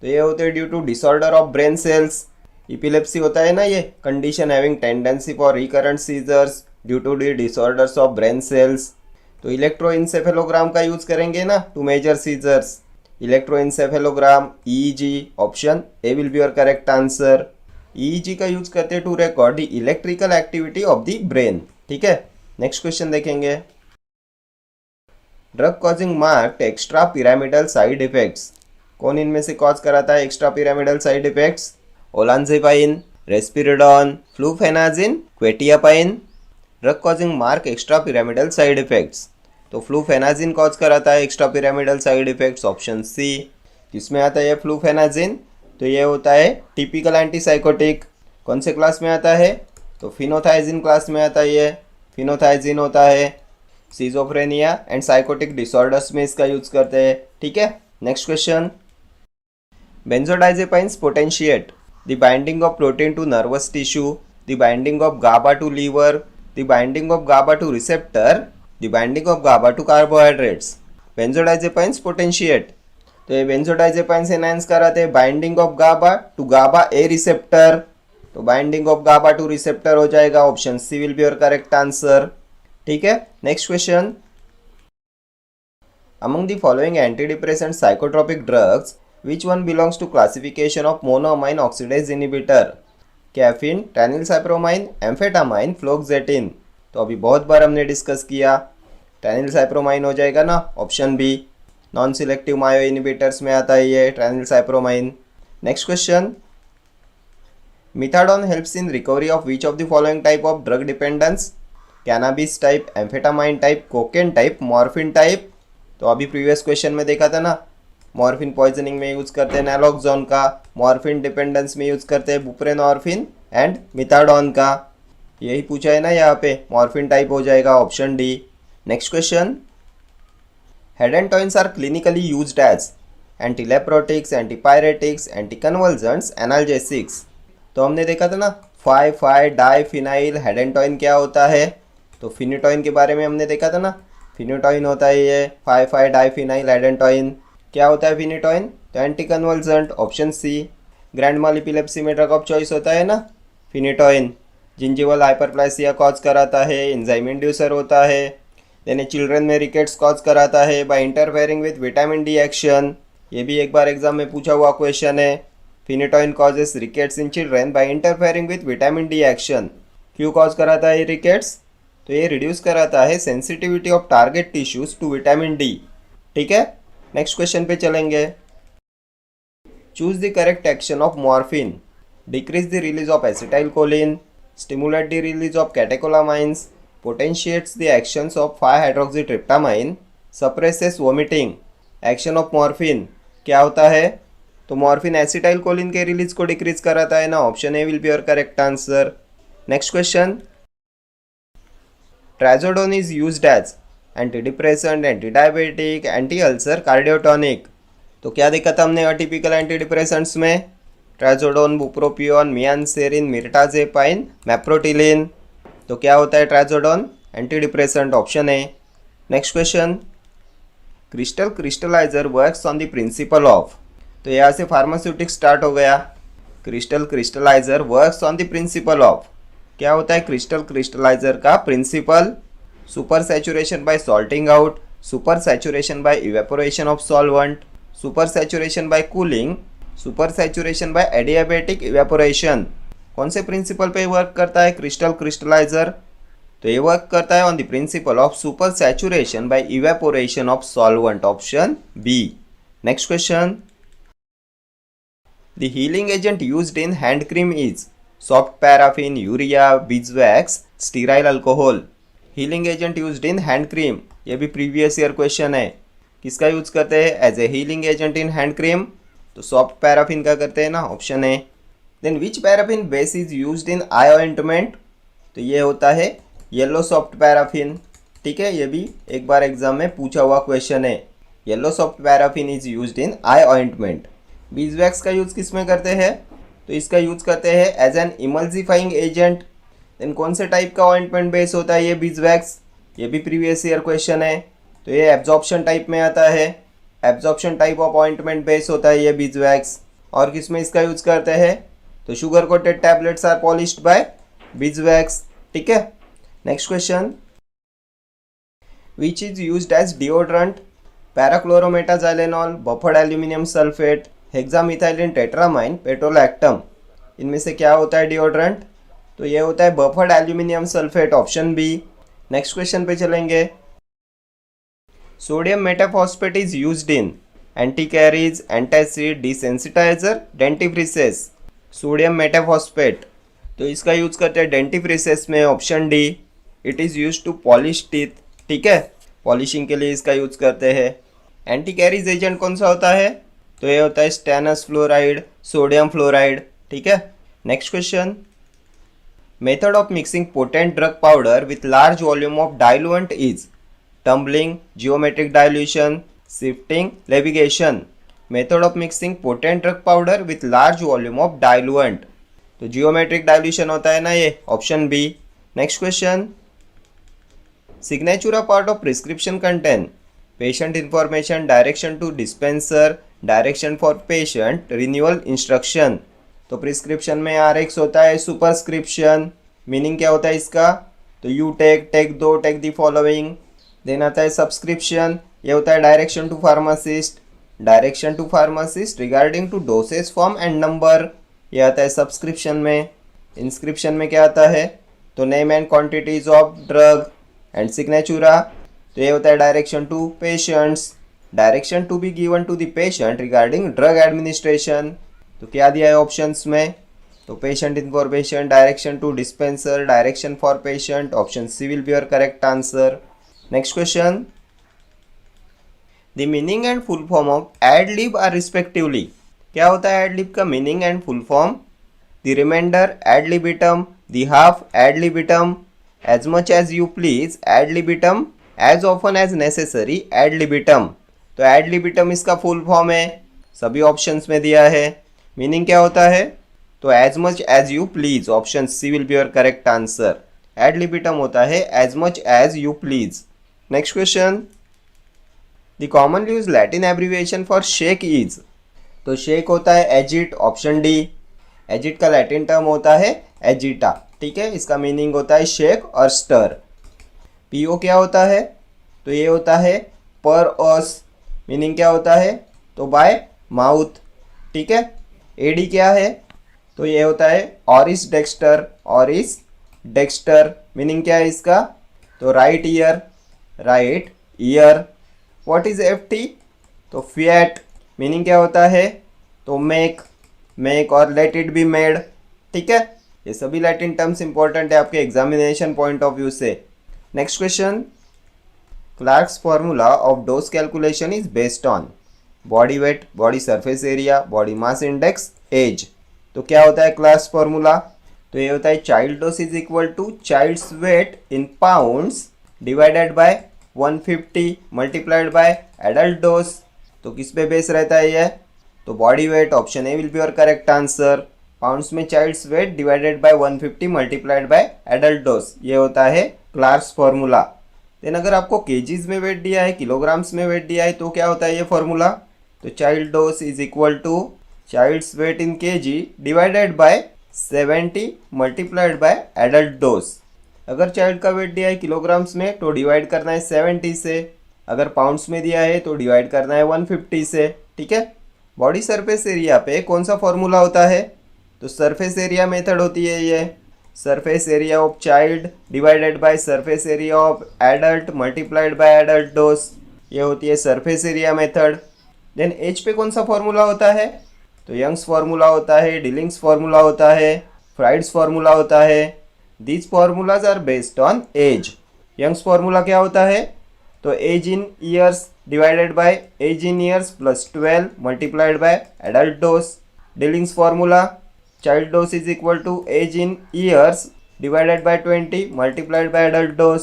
तो ये होते हैं due to disorder of brain cells. Epilepsy होता है ना ये, condition having tendency for recurrent seizures due to the disorders of brain cells. तो इलेक्ट्रोइंसेफेलोग्राम का यूज करेंगे ना to measure seizures. Electroencephalogram, EEG, option A will be your correct answer. EEG का use करते हैं to record the electrical activity of the brain. ठीक है, next question देखेंगे। Drug causing marked extra pyramidal side effects. कौन इनमें से cause कराता है extra pyramidal side effects? Olanzapine, risperidone, fluphenazine, quetiapine. Drug causing mark extra pyramidal side effects, तो fluphenazine cause कराता है extra pyramidal side effects, option C. किसमें आता है फ्लूफेनाजिन? तो ये होता है टिपिकल एंटीसाइकोटिक। कौन से क्लास में आता है? तो फिनोथाइजिन क्लास में आता है ये। फिनोथाइजिन होता है सिजोफ्रेनिया एंड साइकोटिक डिसऑर्डर्स में इसका यूज करते हैं। ठीक है, next question. Benzodiazepines potentiate the binding of protein to nervous tissue, the binding of GABA to liver, the binding of GABA to receptor, the binding of GABA to carbohydrates. Benzodiazepines potentiate. तो ये benzodiazepines enhance कराते हैं binding of GABA to GABA A receptor. तो binding of GABA to receptor हो जाएगा, option C will be your correct answer. ठीक है, next question. Among the following antidepressant psychotropic drugs which one belongs to classification of monoamine oxidase inhibitor? Caffeine, tranylcypromine, amphetamine, fluoxetine. तो अभी बहुत बार हमने discuss किया, ट्रेनिलसाइप्रोमाइन हो जाएगा ना, option B. Non selective MAO inhibitors में आता है ये tranylcypromine. Next question. Methadone helps in recovery of which of the following type of drug dependence? Cannabis type, amphetamine type, cocaine type, morphine type. तो अभी प्रीवियस क्वेश्चन में देखा था ना, मॉर्फिन पॉइजनिंग में यूज करते हैं नैलोक्सोन का, मॉर्फिन डिपेंडेंस में यूज करते हैं बुप्रेनॉर्फिन एंड मिथाडोन का। यही पूछा है ना यहाँ पे, मॉर्फिन टाइप हो जाएगा, option D. Next question. Hydantoins are clinically used as antileprotics, antipyretics, anticonvulsants, analgesics. तो हमने देखा था ना 5,5 डाइफिनाइल हेड एंड टॉइन क्या होता है, तो फिनिटॉइन के बारे में हमने देखा था ना, फिनिटॉइन होता है ये 5,5 डाइफिनाइल हेड एंड टॉइन। क्या होता है फिनिटॉइन? तो anticonvulsant, option C. Grand mal epilepsy में ड्रग ऑफ चॉइस होता है ना फिनिटॉइन। जिंजिवल हाइपरप्लासिया कॉज कराता है, एंजाइम इंड्यूसर होता है, देन चिल्ड्रन में रिकेट्स कॉज कराता है by interfering with vitamin D action. ये भी एक बार एग्जाम में पूछा हुआ क्वेश्चन है। Phenytoin causes rickets in children by interfering with vitamin D action. क्यों कॉज कराता है ये रिकेट्स? तो ये रिड्यूस कराता है sensitivity of target tissues to vitamin D. ठीक है, नेक्स्ट क्वेश्चन पे चलेंगे। Choose the correct action of morphine. Decrease the release of acetylcholine, stimulate the release of catecholamines, potentiates the actions of five hydroxytryptamine, suppresses vomiting. Action of morphine क्या होता है? तो morphine acetylcholine के release को decrease कराता है ना, option A will be your correct answer. Next question. Trazodone is used as antidepressant, anti diabetic, anti ulcer, cardiotonic. तो क्या देखा था हमने अटिपिकल एंटीडिप्रेसेंट्स में? ट्राजोडोन, बुप्रोपियोन, मियानसेरिन, मिर्टाजेपाइन, मैप्रोटिलिन। तो क्या होता है trazodone? Antidepressant, option A. Next question. Crystal crystallizer works on the principle of. तो यहाँ से फार्मास्यूटिक्स स्टार्ट हो गया। Crystal crystallizer works on the principle of. क्या होता है क्रिस्टल क्रिस्टलाइजर का principle? Super saturation by salting out, super saturation by evaporation of solvent, super saturation by cooling, super saturation by adiabatic evaporation. कौन से principal पे work करता है crystal क्रिस्टलाइजर? तो ये वर्क करता है on the principle of super saturation by evaporation of solvent, option B. Next question. The healing agent used in hand cream is soft paraffin, urea, beeswax, stearyl alcohol. Healing agent used in hand cream, ये भी previous year question है। किसका use करते हैं as a healing agent in hand cream? तो soft paraffin का करते हैं ना, option A. Then which paraffin base is used in eye ointment? तो ये होता है येलो सॉफ्ट पैराफिन। ठीक है, ये भी एक बार एग्जाम में पूछा हुआ क्वेश्चन है। Yellow soft paraffin is used in eye ointment. Beeswax का यूज किस में करते हैं? तो इसका यूज करते हैं as an emulsifying agent. Then कौन से टाइप का ऑइंटमेंट बेस होता है ये बीजवैक्स? ये भी प्रीवियस ईयर क्वेश्चन है। तो ये एब्जॉर्प्शन टाइप में आता है, absorption type of ointment base होता है ये बीजवैक्स। और किस में इसका यूज करते हैं? तो sugar coated tablets are polished by beeswax. ठीक है, next question. Which is used as deodorant? Parachlorometaxylenol, buffered aluminium sulphate, hexamethylene tetramine, petrolatum. इनमें से क्या होता है डिओड्रेंट? तो ये होता है buffered aluminium sulphate, option B. Next question पे चलेंगे। Sodium metaphosphate is used in anticaries, antacid, desensitizer, dentifrices. Sodium metaphosphate, तो इसका यूज करते हैं डेंटिफ्रिसेस में, option D. It is use to polish teeth. ठीक है, पॉलिशिंग के लिए इसका यूज करते हैं। एंटीकैरीज एजेंट कौन सा होता है? तो ये होता है स्टेनस फ्लोराइड, सोडियम फ्लोराइड। ठीक है, next question. Method of mixing potent drug powder with large volume of diluent is tumbling, geometric dilution, shifting, levigation. Method of mixing potent drug powder with large volume of diluent, तो geometric dilution होता है ना ये, option B. Next question. Signatura part of prescription contain patient information, direction to dispenser, direction for patient, renewal instruction. तो prescription में RX होता है superscription. Meaning क्या होता है इसका? तो you take, take thou, take the following. Then आता है सब्सक्रिप्शन, ये होता है direction to pharmacist, direction to pharmacist regarding to dosage form and number, ये आता है सब्सक्रिप्शन में। इंस्क्रिप्शन में क्या आता है? तो name and quantities of drug and signatura, तो ये होता है direction to patients, direction to be given to the patient regarding drug administration. तो क्या दिया है ऑप्शंस में? तो patient information, direction to dispenser, direction for patient, option C will be your correct answer. Next question, the meaning and full form of ad lib are respectively. क्या होता है ad lib का meaning and full form? The reminder ad libitum, the half ad libitum, as much as you please ad libitum, as often as necessary ad libitum. तो ad लिबिटम इसका full form है, सभी options में दिया है। Meaning क्या होता है? तो as much as you please, option C will be your correct answer. Ad libitum होता है as much as you please. Next question, the commonly use Latin abbreviation for shake is. तो शेक होता है agit, option D. Agit का Latin term होता है एजिटा, ठीक है। इसका मीनिंग होता है शेक और स्टर। पीओ क्या होता है? तो ये होता है पर ऑस, मीनिंग क्या होता है? तो बाय माउथ, ठीक है। एडी क्या है? तो ये होता है auris dexter, auris dexter, meaning क्या है इसका? तो right ear, right ear. What is FT? तो फिएट, मीनिंग क्या होता है? तो मेक, मेक और लेट इट बी मेड, ठीक है। ये सभी लैटिन टर्म्स इंपॉर्टेंट है आपके एग्जामिनेशन पॉइंट ऑफ व्यू से। Next question, Clark's formula of dose calculation is based on body weight, body surface area, body mass index, age. तो क्या होता है क्लार्क्स फॉर्मूला? तो ये होता है child dose is equal to child's weight in pounds divided by 150 multiplied by adult dose. तो किस पे बेस रहता है ये? तो body weight, option A will be your correct answer. Pounds में child's weight divided by 150 multiplied by adult dose, ये होता है क्लार्क्स फॉर्मूला। देन अगर आपको केजीज में वेट दिया है, किलोग्राम्स में वेट दिया है, तो क्या होता है ये फॉर्मूला? तो child dose is equal to child's weight in KG divided by 70 multiplied by adult dose. अगर चाइल्ड का वेट दिया है किलोग्राम्स में तो डिवाइड करना है 70 से, अगर पाउंड्स में दिया है तो डिवाइड करना है 150 से, ठीक है। बॉडी सरफेस एरिया पे कौन सा फॉर्मूला होता है? तो सरफेस एरिया मेथड होती है ये, surface area of child divided by surface area of adult multiplied by adult dose, ये होती है surface area method. Then age पे कौन सा फॉर्मूला होता है? तो यंग्स फॉर्मूला होता है, डिलिंग्स फॉर्मूला होता है, फ्राइड्स फॉर्मूला होता है। These formulas are based on age. Young's formula क्या होता है? तो age in years divided by age in years plus 12 multiplied by adult dose. Dilling's formula child dose is equal to age in years divided by 20 multiplied by adult dose.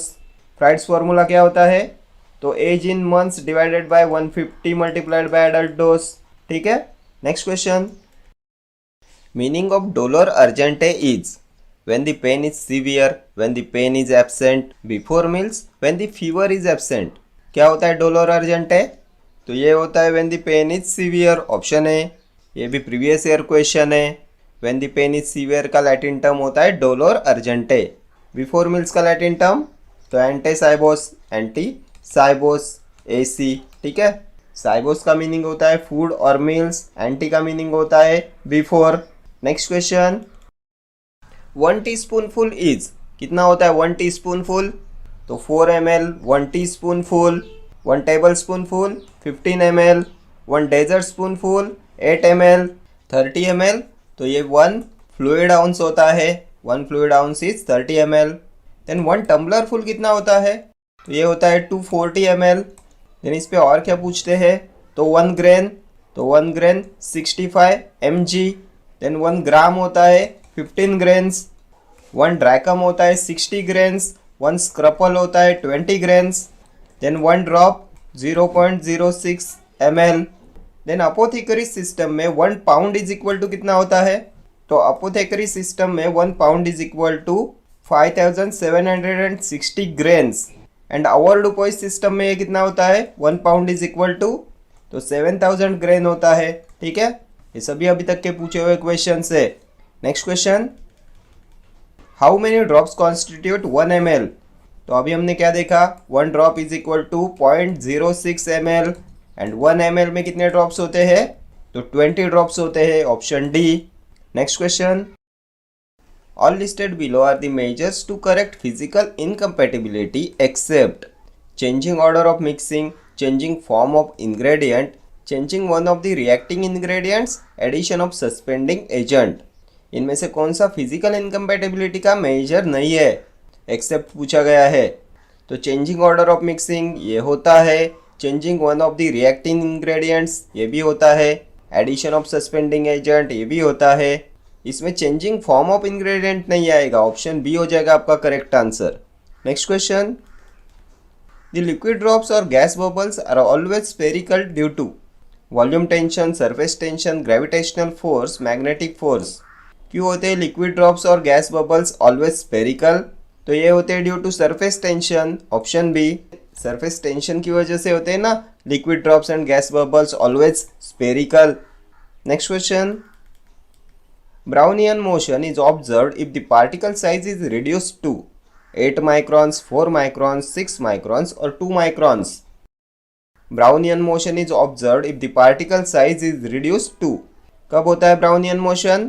Fried's formula क्या होता है? तो age in months divided by 150 multiplied by adult dose, ठीक है। Next question, meaning of डोलोर अर्जेंटे is when the pain is severe, when the pain is absent, before meals, when the fever is absent। क्या होता है डोलोर अर्जेंटे? तो ये होता है when the pain is severe, option है। ये भी प्रीवियस ईयर क्वेश्चन है। when the pain is severe का लैटिन टर्म होता है डोलोर अर्जेंटे। बिफोर मील्स का लैटिन टर्म तो एंटी साइबोस, एंटी साइबोस, AC, ठीक है। साइबोस का मीनिंग होता है फूड और मील्स, एंटी का मीनिंग होता है before. Next question, 1 teaspoonful is, कितना होता है 1 टीस्पूनफुल? तो 4 ml, 1 teaspoonful, 1 tablespoonful 15 ml, 1 dessert spoonful 8 ml, 30 ml। तो ये 1 फ्लूइड आउंस होता है, 1 fluid ounce is 30 ml। Then 1 tumbler full कितना होता है? तो ये होता है 240 ml। देन इस पे और क्या पूछते हैं? तो 1 ग्रेन, तो 1 ग्रेन 65 mg। देन 1 ग्राम होता है 15 ग्रेन्स, 1 ड्रैकम होता है 60 ग्रेन्स, 1 स्क्रपल होता है 20 grains, then 1 drop 0.06 ml। Then apothecary system में 1 पाउंड इज इक्वल टू कितना होता है? तो अपोथेकरी सिस्टम में 1 pound is equal to 5760 grains and avoirdupois system में ये कितना होता है, 1 पाउंड इज इक्वल टू, तो 7000 ग्रेन होता है। ठीक है, ये सभी अभी तक के पूछे हुए क्वेश्चन है। Next question, how many drops constitute 1 ml। तो अभी हमने क्या देखा, 1 drop is equal to 0.06 ml and 1 ml में कितने ड्रॉप्स होते हैं, तो 20 ड्रॉप्स होते हैं, option D. Next question, all listed below are the measures to correct physical incompatibility except changing order of mixing, changing form of ingredient, changing one of the reacting ingredients, addition of suspending agent. इनमें से कौन सा physical incompatibility का major नहीं है, accept पूछा गया है। तो चेंजिंग ऑर्डर ऑफ मिक्सिंग ये होता है, changing one of the reacting ingredients ये भी होता है, एडिशन ऑफ सस्पेंडिंग एजेंट ये भी होता है। इसमें चेंजिंग फॉर्म ऑफ इंग्रेडिएंट नहीं आएगा, ऑप्शन बी हो जाएगा आपका correct answer. Next question, the liquid drops और gas bubbles are always spherical due to volume tension, surface tension, gravitational force, magnetic force. क्यों होते हैं लिक्विड ड्रॉप्स और गैस बबल्स ऑलवेज स्फेरिकल, तो ये होते हैं due to surface tension, option B. Surface tension की वजह से होते हैं ना liquid drops and gas bubbles always spherical. Next question, Brownian motion is observed if the particle size is reduced to 8 microns, 4 microns, 6 microns or 2 microns. Brownian motion is observed if the particle size is reduced to, कब होता है Brownian motion,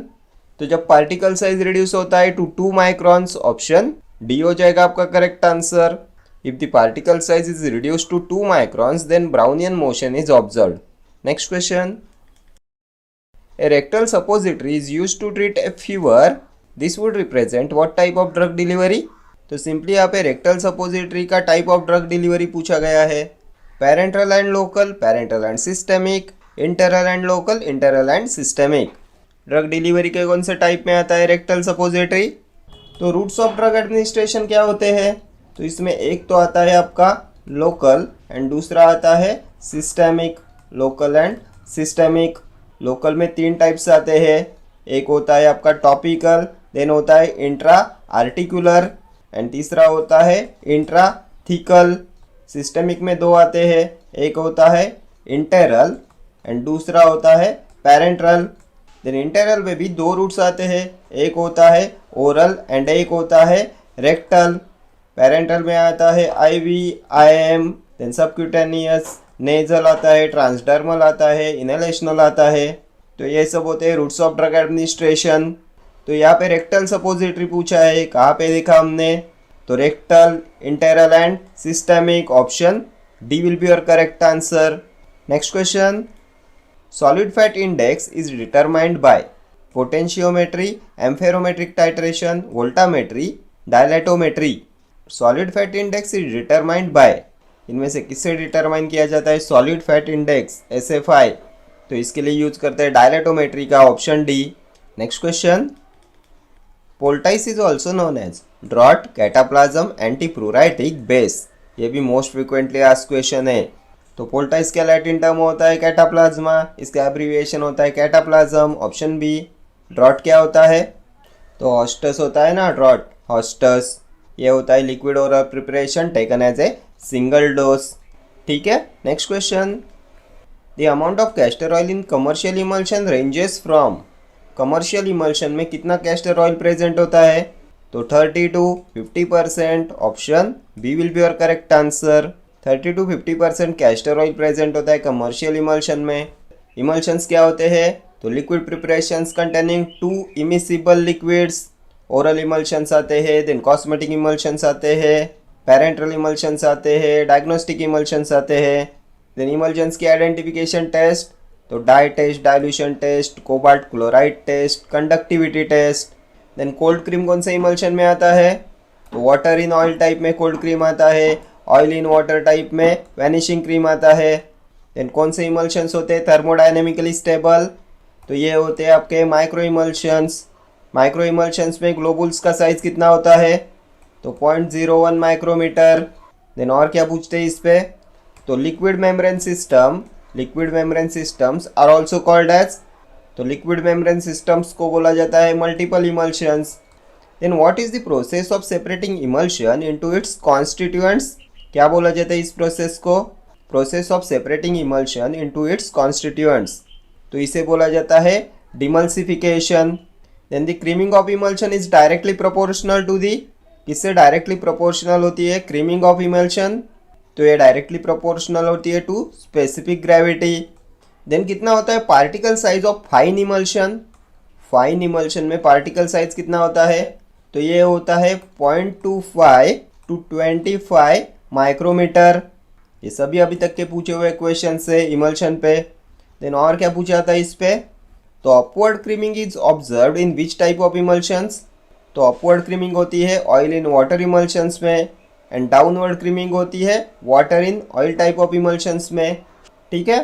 तो जब particle size reduce होता है to 2 microns, option D हो जाएगा आपका correct answer. If the particle size is reduced to 2 microns, then Brownian motion is observed. Next question. A rectal suppository is used to treat a fever. This would represent what type of drug delivery? तो simply यहाँ पे rectal suppository का type of drug delivery पूछा गया है। Parental and local, parental and systemic, इंटरल and local, इंटरल and systemic. Drug delivery के कौन से टाइप में आता है रेक्टल सपोजिटरी, तो रूट्स ऑफ ड्रग एडमिनिस्ट्रेशन क्या होते हैं, तो इसमें एक तो आता है आपका लोकल एंड दूसरा आता है systemic. Local and systemic, local में 3 टाइप्स आते हैं, एक होता है आपका टॉपिकल, देन होता है इंट्रा आर्टिकुलर एंड तीसरा होता है इंट्राथिकल। सिस्टेमिक में 2 आते हैं, एक होता है इंटेरल एंड दूसरा होता है पैरेंट्रल। देन इंटेरल में भी 2 रूट्स आते हैं, एक होता है ओरल एंड एक होता है रेक्टल। पैरेंट्रल में आता है IV, IM, then subcutaneous, nasal आता है, ट्रांसडर्मल आता है, इनहेलेशनल आता है। तो ये सब होते हैं रूट्स ऑफ ड्रग एडमिनिस्ट्रेशन। तो यहाँ पे रेक्टल सपोजिटरी पूछा है, कहाँ पे देखा हमने, तो rectal, enteral and systemic, option D will be your correct answer. Next question, solid fat index is determined by potentiometry, amperometric titration, voltammetry, dilatometry. Solid fat index is determined by, इनमें से किससे डिटरमाइन किया जाता है, solid fat index SFI, तो इसके लिए use करते हैं डायलेटोमेट्री का, option D. Next question, poultice is also known as draught, cataplasm, antipruritic base. ये भी मोस्ट फ्रिक्वेंटली आस्क्ड क्वेश्चन है। तो पोल्टाइस का लैटिन टर्म होता है कैटाप्लाज्मा, इसका एब्रीविएशन होता है कैटाप्लाज्म, ऑप्शन बी। ड्रॉट क्या होता है, तो हॉस्टस होता है ना, ड्रॉट हॉस्टस। ये होता है liquid oral preparation taken as a single dose. ठीक है, next question, the amount of castor oil in commercial emulsion ranges from, commercial emulsion में कितना कैस्टर ऑयल प्रेजेंट होता है, तो 30 to 50%, option B will be your correct answer. 30 to 50% castor oil present होता है commercial emulsion में। Emulsions क्या होते हैं, तो liquid preparations containing 2 immiscible liquids, oral emulsions आते हैं, देन कॉस्मेटिक इमल्शंस आते हैं, पैरेंट्रल इमल्शंस आते हैं, डायग्नोस्टिक इमल्शंस आते हैं। देन इमल्शंस की आइडेंटिफिकेशन टेस्ट, तो dye test, dilution test, cobalt chloride test, conductivity test. Then cold cream कौन से इमल्शन में आता है, तो वाटर इन ऑयल टाइप में कोल्ड क्रीम आता है, ऑयल इन वाटर टाइप में वैनिशिंग क्रीम आता है। देन कौन से इमल्शंस होते हैं थर्मोडायनेमिकली स्टेबल, तो ये होते हैं आपके माइक्रो इमल्शंस। माइक्रो इमल्शंस में ग्लोबुल्स का साइज कितना होता है, तो 0.01 माइक्रोमीटर। देन और क्या पूछते हैं इस पे, तो liquid membrane system, liquid membrane systems are also called as, तो लिक्विड मेम्ब्रेन सिस्टम्स को बोला जाता है multiple emulsions. Then what is the process of separating emulsion into its constituents, क्या बोला जाता है इस प्रोसेस को? Process of separating emulsion into its constituents, तो इसे बोला जाता है demulsification. Then the creaming of emulsion is directly proportional to the, किससे डायरेक्टली प्रोपोर्शनल होती है क्रीमिंग ऑफ इमल्शन? तो ये डायरेक्टली प्रोपोर्शनल होती है टू स्पेसिफिक ग्रेविटी। देन कितना होता है particle size of fine emulsion? Fine emulsion में पार्टिकल साइज कितना होता है? तो ये होता है 0.25 to 25 माइक्रोमीटर। ये सभी अभी तक के पूछे हुए क्वेश्चन से इमल्शन पे। देन और क्या पूछा था इस पे? तो upward creaming is observed in which type of emulsions? तो अपवर्ड क्रीमिंग होती है ऑयल इन वाटर इमल्शंस में, एंड डाउनवर्ड क्रीमिंग होती है water in oil type of emulsions में। ठीक है,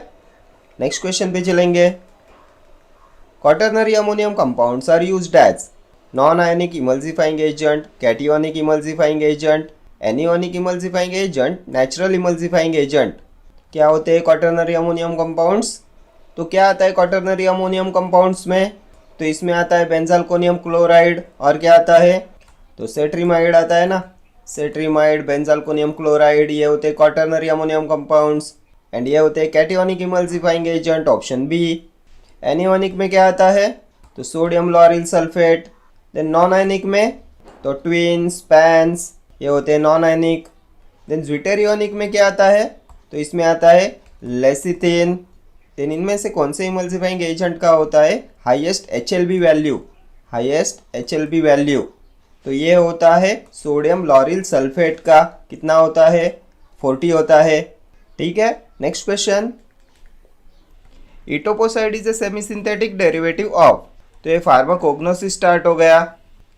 नेक्स्ट क्वेश्चन पे चलेंगे। Quaternary ammonium compounds are used as non ionic emulsifying agent, cationic emulsifying agent, anionic emulsifying agent, natural emulsifying agent. क्या होते हैं क्वाटरनरी अमोनियम कंपाउंड्स? तो क्या आता है क्वाटरनरी अमोनियम कंपाउंड्स में? तो इसमें आता है बेंजाल्कोनियम क्लोराइड, और क्या आता है? तो सेट्रीमाइड आता है ना, सेट्रीमाइड, बेंजाल्कोनियम क्लोराइड, ये होते हैं क्वाटरनरी अमोनियम कंपाउंड्स। एंड ये होते हैं cationic emulsifying agent, option B. Anionic में क्या आता है? तो sodium lauryl sulphate. Then non ionic में तो ट्विन्स, पैंस, ये होते हैं नॉन आयनिक। देन ज्यूटेरियोनिक में क्या आता है? तो इसमें आता है लेसिथिन। देन इनमें से कौन से इमल्सिफाइंग एजेंट का होता है highest HLB value? Highest HLB value तो ये होता है सोडियम लॉरिल सल्फेट का। कितना होता है? 40 होता है। ठीक है, next question. Etoposide is a semi synthetic derivative of, तो ये फार्माकोग्नोसिस स्टार्ट हो गया।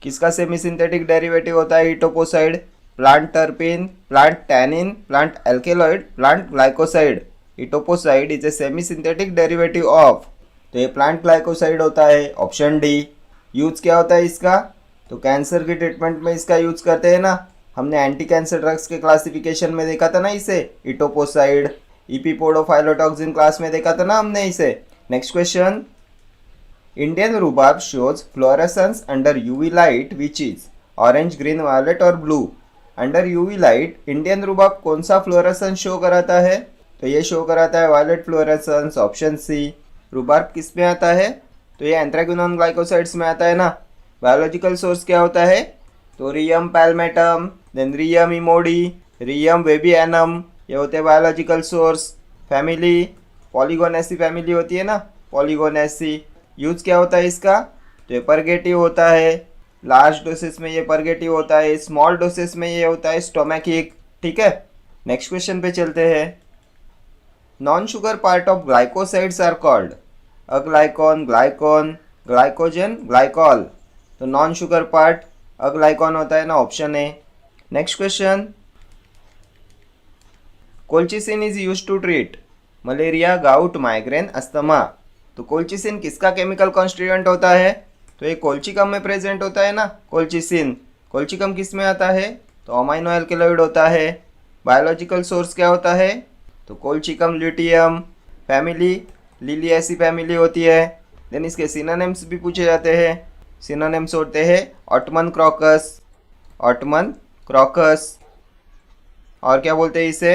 किसका सेमी सिंथेटिक डेरिवेटिव होता है etoposide? Plant टर्पिन, plant tannin, plant alkaloid, plant glycoside. Etoposide is a semi synthetic derivative of, तो ये प्लांट ग्लाइकोसाइड होता है, ऑप्शन डी। यूज क्या होता है इसका? तो कैंसर की ट्रीटमेंट में इसका यूज करते हैं ना, हमने एंटी कैंसर ड्रग्स के क्लासिफिकेशन में देखा था ना इसे, इटोपोसाइड। इपीपोडोफाइलोटॉक्सिन क्लास में देखा था ना हमने इसे। Next question. Indian rhubarb shows fluorescence under UV light which is orange, green, violet और blue. Under UV light Indian rhubarb कौन सा फ्लोरेसेंस शो कराता है? तो ये शो कराता है वायलेट फ्लोरेसेंस, ऑप्शन सी। रूबाब किस में आता है? तो ये एंथ्रेक्विनोन ग्लाइकोसाइड्स में आता है ना। बायोलॉजिकल सोर्स क्या होता है? तो रियम पैल्मेटम, देन रियम इमोडी, रियम वेबियनम, ये होते हैं बायोलॉजिकल सोर्स। फैमिली पॉलीगोनेसी फैमिली होती है ना, पॉलीगोनेसी। यूज क्या होता है इसका? तो ये परगेटिव होता है। लार्ज डोसेस में ये परगेटिव होता है, स्मॉल डोसेस में ये होता है स्टोमैकिक। ठीक है, नेक्स्ट क्वेश्चन पे चलते हैं। Non sugar part of glycosides are called aglycone, glycone, glycogen, glycol. तो नॉन शुगर पार्ट अग्लाइकॉन होता है ना, option A. Next question. Colchicine is use to treat malaria, gout, migraine, asthma. तो कोल्चिसिन किसका chemical constituent होता है? तो ये कोल्चिकम में प्रेजेंट होता है ना, कोल्चिसिन। कोल्चिकम किस में आता है? तो अमाइनो एल्केलॉइड होता है। बायोलॉजिकल सोर्स क्या होता है? तो colchicum luteum. Family Liliaceae family होती है। देन इसके सिनोनिम्स भी पूछे जाते हैं। सिनोनिम्स होते हैं ऑटमन क्रोकस, ऑटमन क्रोकस। और क्या बोलते हैं इसे?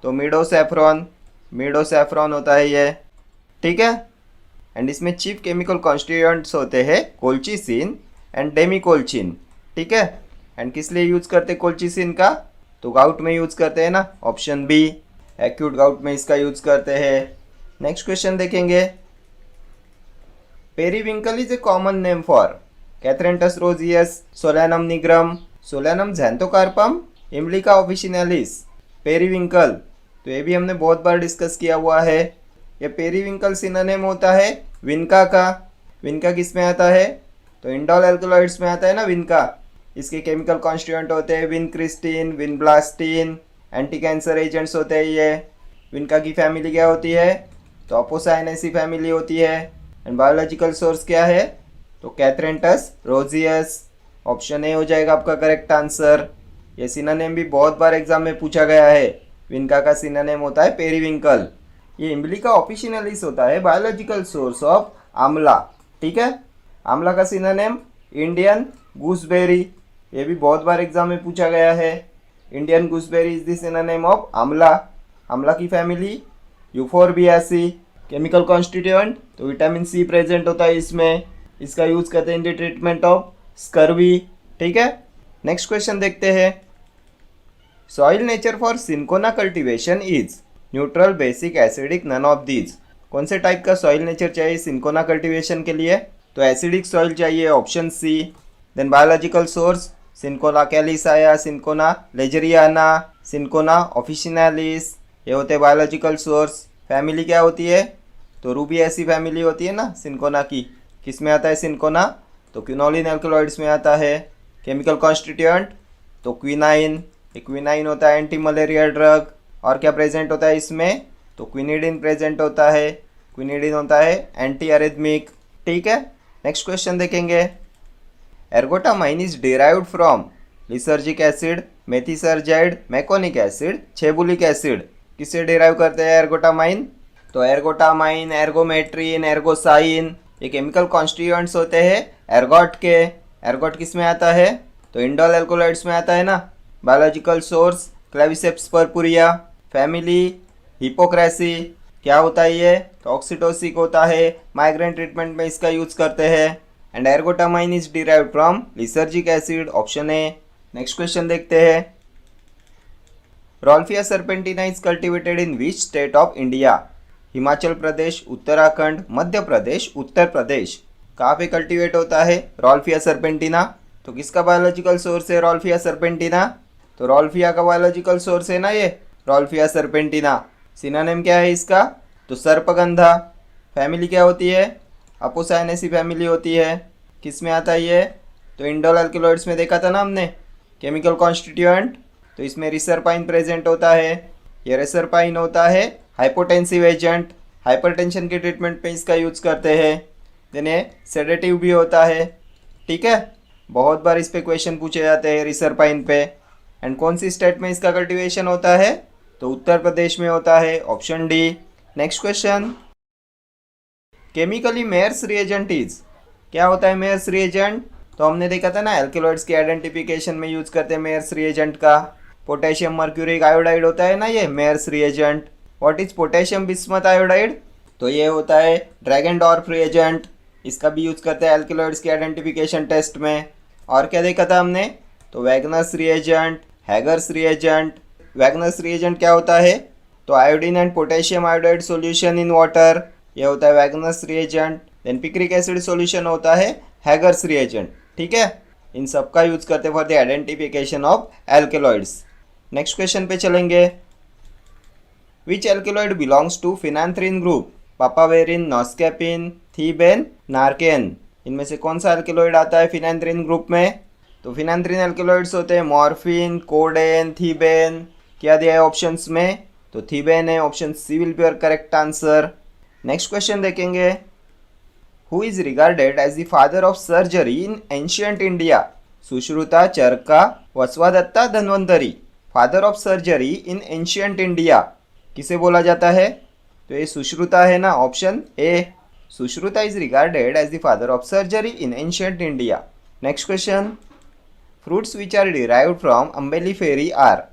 तो मिडोसैफ्रॉन, मिडोसैफ्रॉन होता है ये। ठीक है, एंड इसमें चीफ केमिकल कॉन्स्टिट्यूएंट्स होते हैं कोल्चिसिन एंड डेमिकोल्चिन। ठीक है, एंड किस लिए यूज करते हैं कोल्चिसिन का? तो गाउट में यूज करते हैं ना, ऑप्शन बी। एक्यूट गाउट में इसका यूज करते हैं। नेक्स्ट क्वेश्चन देखेंगे। Periwinkle is a common name for Catharanthus roseus, Solanum nigrum, Solanum xanthocarpum, Emblica officinalis. Periwinkle तो ये भी हमने बहुत बार डिस्कस किया हुआ है। ये पेरीविंकल सिनोनिम होता है विनका का। विनका किस में आता है? तो इंडोल एल्कलॉइड्स में आता है ना विनका। इसके केमिकल कॉन्स्टिट्यूएंट होते हैं विनक्रिस्टीन, विनब्लास्टीन। एंटी कैंसर एजेंट्स होते हैं ये। विनका की फैमिली क्या होती है? तो अपोसाइनेसी फैमिली होती है। एंड बायोलॉजिकल सोर्स क्या है? तो कैथरेंटस रोजियस, ऑप्शन ए हो जाएगा आपका करेक्ट आंसर। ये सिनोनिम भी बहुत बार एग्जाम में पूछा गया है। विनका का सिनोनिम होता है पेरीविंकल। ये इम्ब्लिका ऑफिशिनालिस होता है बायोलॉजिकल सोर्स ऑफ आंवला। ठीक है, आंवला का सिनोनिम इंडियन गूसबेरी। ये भी बहुत बार एग्जाम में पूछा गया है। Indian gooseberry is the synonym of amla, आंवला की फैमिली। यूफोरबियासी, केमिकल कॉन्स्टिट्यूएंट, तो विटामिन सी प्रेजेंट होता है इसमें, इसका यूज करते हैं in the treatment of scurvy. ठीक है, नेक्स्ट क्वेश्चन देखते हैं। Soil nature for cinchona cultivation is neutral, basic, acidic, none of these. कौन से टाइप का सॉइल नेचर चाहिए सिंकोना कल्टीवेशन के लिए? तो एसिडिक सॉइल चाहिए, option C. Then biological source, cinchona कैलिसाया, cinchona लेजरियाना, cinchona ऑफिशिनालिस, ये होते हैं बायोलॉजिकल सोर्स। फैमिली क्या होती है? तो रूबियासी फैमिली होती है ना सिंकोना की। किस में आता है सिंकोना? तो क्विनोलिन एल्कलॉइड्स में आता है। केमिकल कॉन्स्टिट्यूएंट, तो क्विनाइन, क्विनाइन होता है एंटी मलेरिया ड्रग। और क्या प्रेजेंट होता है इसमें? तो क्विनिडिन प्रेजेंट होता है, क्विनिडिन होता है एंटी अरिथमिक। ठीक है, नेक्स्ट क्वेश्चन देखेंगे। Ergotamine is derived from lysergic acid, methysergide, meconic acid, chebulic acid. किससे डिराइव करते हैं एर्गोटामाइन? तो एर्गोटामाइन, एर्गोमेट्रिन, एर्गोसाइन, ये केमिकल कॉन्स्टिट्यूएंट्स होते हैं एर्गोट के। एर्गोट किस में आता है? तो इंडोल एल्कोलाइड्स में आता है ना। Biological source, Claviceps purpurea. Family Hypocreaceae, क्या होता है ये? तो ऑक्सीटोसिक होता है, माइग्रेन ट्रीटमेंट में इसका यूज करते हैं। And ergotamine is derived from lysergic acid, option A. Next question देखते हैं। Rauwolfia serpentina is cultivated in which state of India? Himachal Pradesh, Uttarakhand, Madhya Pradesh, Uttar Pradesh. कहाँ पे कल्टिवेट होता है रॉल्फिया सर्पेंटिना? तो किसका बायोलॉजिकल सोर्स है रॉल्फिया सर्पेंटिना? तो रॉल्फिया का बायोलॉजिकल सोर्स है ना ये रॉल्फिया सर्पेंटिना। सिनोनिम क्या है इसका? तो सर्पगंधा। फैमिली क्या होती है? अपोसाइनेसी फैमिली होती है। किस में आता है ये? तो इंडोल एल्कलॉइड्स में देखा था ना हमने। केमिकल कॉन्स्टिट्यूएंट, तो इसमें रिसरपाइन प्रेजेंट होता है। ये रिसरपाइन होता है हाइपोटेंसिव एजेंट, हाइपरटेंशन के ट्रीटमेंट पे इसका यूज करते हैं। देन ये सेडेटिव भी होता है। ठीक है, बहुत बार इस पे क्वेश्चन पूछे जाते हैं रिसरपाइन पे। एंड कौन सी स्टेट में इसका कल्टीवेशन होता है? तो उत्तर प्रदेश में होता है, option D. Next question. Chemically Mayer's reagent is, क्या होता है मेयर्स रिएजेंट? तो हमने देखा था ना एल्केलॉइड्स के आइडेंटिफिकेशन में यूज करते हैं मेयर्स रिएजेंट का। पोटेशियम मर्क्यूरिक आयोडाइड होता है ना ये Mayer's reagent. What is potassium bismuth iodide? तो ये होता है ड्रैगनडॉर्फ रिएजेंट। इसका भी यूज करते हैं एल्केलॉइड्स के आइडेंटिफिकेशन टेस्ट में। और क्या देखा था हमने? तो Wagner's reagent, Hager's reagent. Wagner's reagent क्या होता है? तो iodine and potassium iodide solution in water, ये होता है Wagner's reagent. Then picric acid solution होता है हैगर्स रिएजेंट। ठीक है, इन सब का यूज करते for the identification of alkaloids. Next question पे चलेंगे। Which alkaloid belongs to phenanthrene group? Papaverine, noscapine, thebaine, narceine. इनमें से कौन सा एल्केलॉइड आता है फिनांथ्रिन ग्रुप में? तो फिनांथ्रिन एल्केलॉइड्स होते हैं मॉर्फिन, कोडेन, थीबेन। क्या दिया है ऑप्शंस में? तो थीबेन है, option C will be your correct answer. Next question देखेंगे। Who is regarded as the father of surgery in ancient India? Sushruta, Charaka, Vasavadatta, Dhanvantari. Father of surgery in ancient India किसे बोला जाता है? तो ये सुश्रुता है ना, option A. Sushruta is regarded as the father of surgery in ancient India. Next question. Fruits which are derived from Umbelliferae are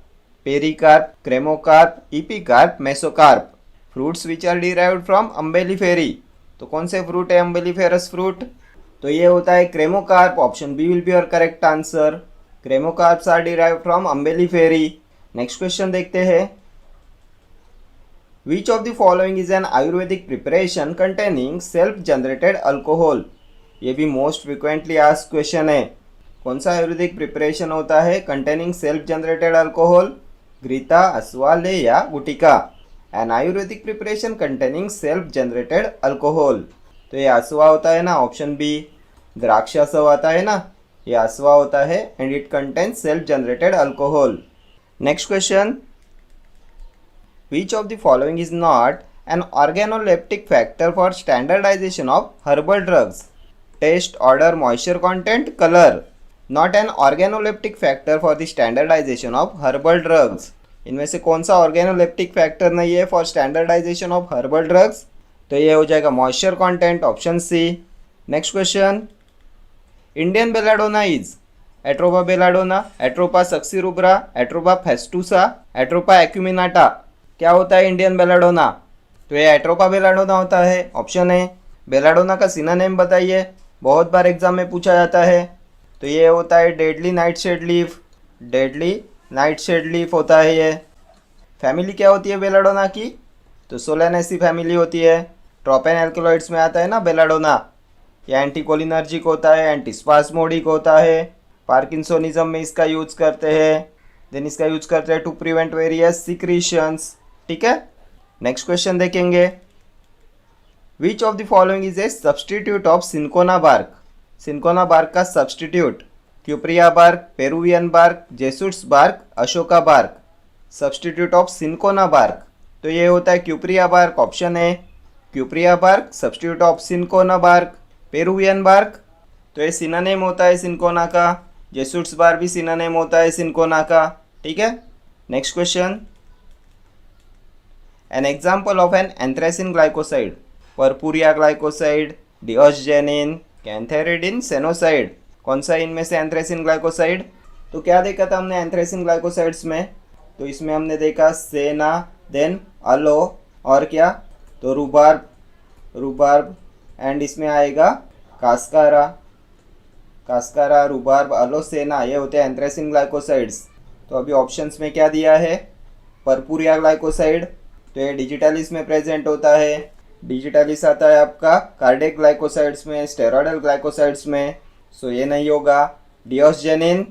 pericarp, cremocarp, epicarp, mesocarp. Fruits which are derived from Umbelliferae, तो कौन से fruit है अम्बेलिफेरस fruit? तो ये होता है cremocarp, option B will be your correct answer. Cremocarps are derived from Umbelliferae. Next question देखते हैं। Which of the following is an Ayurvedic preparation containing self-generated alcohol? ये भी मोस्ट फ्रिक्वेंटली आस्क्ड क्वेश्चन है। कौन सा आयुर्वेदिक प्रिपरेशन होता है containing self generated alcohol? Ghrita, अस्वाले या gutika. An Ayurvedic preparation containing self generated alcohol, तो ये अस्वा होता है ना, ऑप्शन बी। द्राक्षासव आता है ना, ये अस्वा होता है and it contains self generated alcohol. Next question. Which of the following is not an organoleptic factor for standardization of herbal drugs? Taste, odor, moisture content, color. Not an organoleptic factor for the standardization of herbal drugs. इनमें से कौन सा organoleptic factor नहीं है for standardization of herbal drugs? तो ये हो जाएगा moisture content, option C. Next question. Indian belladonna is Atropa belladonna, Atropa succirubra, Atropa festusa, Atropa acuminata. क्या होता है इंडियन बेलाडोना? तो ये एट्रोपा बेलाडोना होता है। ऑप्शन है। बेलाडोना का सिनोनिम बताइए, बहुत बार एग्जाम में पूछा जाता है। तो ये होता है deadly nightshade leaf. Deadly nightshade leaf होता है ये। फैमिली क्या होती है बेलाडोना की? तो सोलेनेसी फैमिली होती है। ट्रोपेन एल्कलॉइड्स में आता है ना बेलाडोना। ये एंटीकोलिनर्जिक होता है, एंटीस्पास्मोडिक होता है। पार्किंसोनिज्म में इसका यूज करते हैं। देन इसका यूज करते हैं टू प्रिवेंट वेरियस सिक्रीशंस। ठीक है, नेक्स्ट क्वेश्चन देखेंगे। Which of the following is a substitute of cinchona bark? Cinchona bark का substitute? Cuprea bark, Peruvian bark, Jesuit's bark, Ashoka bark. Substitute of cinchona bark, तो ये होता है क्यूप्रिया बार्क। ऑप्शन है cuprea bark substitute of cinchona bark. Peruvian bark, तो ये synonym होता है सिंकोना का। जेसुट्स बार्क भी सिनोनिम होता है सिंकोना का। ठीक है, next question. An example of an anthracene glycoside? Purpurea glycoside, diosgenin, cantharidin, sennoside. कौन सा इनमें से एंथ्रेसिन ग्लाइकोसाइड? तो क्या देखा था हमने एंथ्रेसिन ग्लाइकोसाइड्स में? तो इसमें हमने देखा सेना, देन अलो, और क्या? तो रूबार्ब एंड इसमें आएगा कास्कारा। कास्कारा, रूबार्ब, अलो, सेना, ये होते हैं एंथ्रेसिन ग्लाइकोसाइड्स। तो अभी ऑप्शंस में क्या दिया है? परपुरिया ग्लाइकोसाइड, तो ये डिजिटलिस में प्रेजेंट होता है। डिजिटलिस आता है आपका कार्डियक ग्लाइकोसाइड्स में, स्टेरॉयडल ग्लाइकोसाइड्स में, सो ये नहीं होगा। डिओस्जेनिन,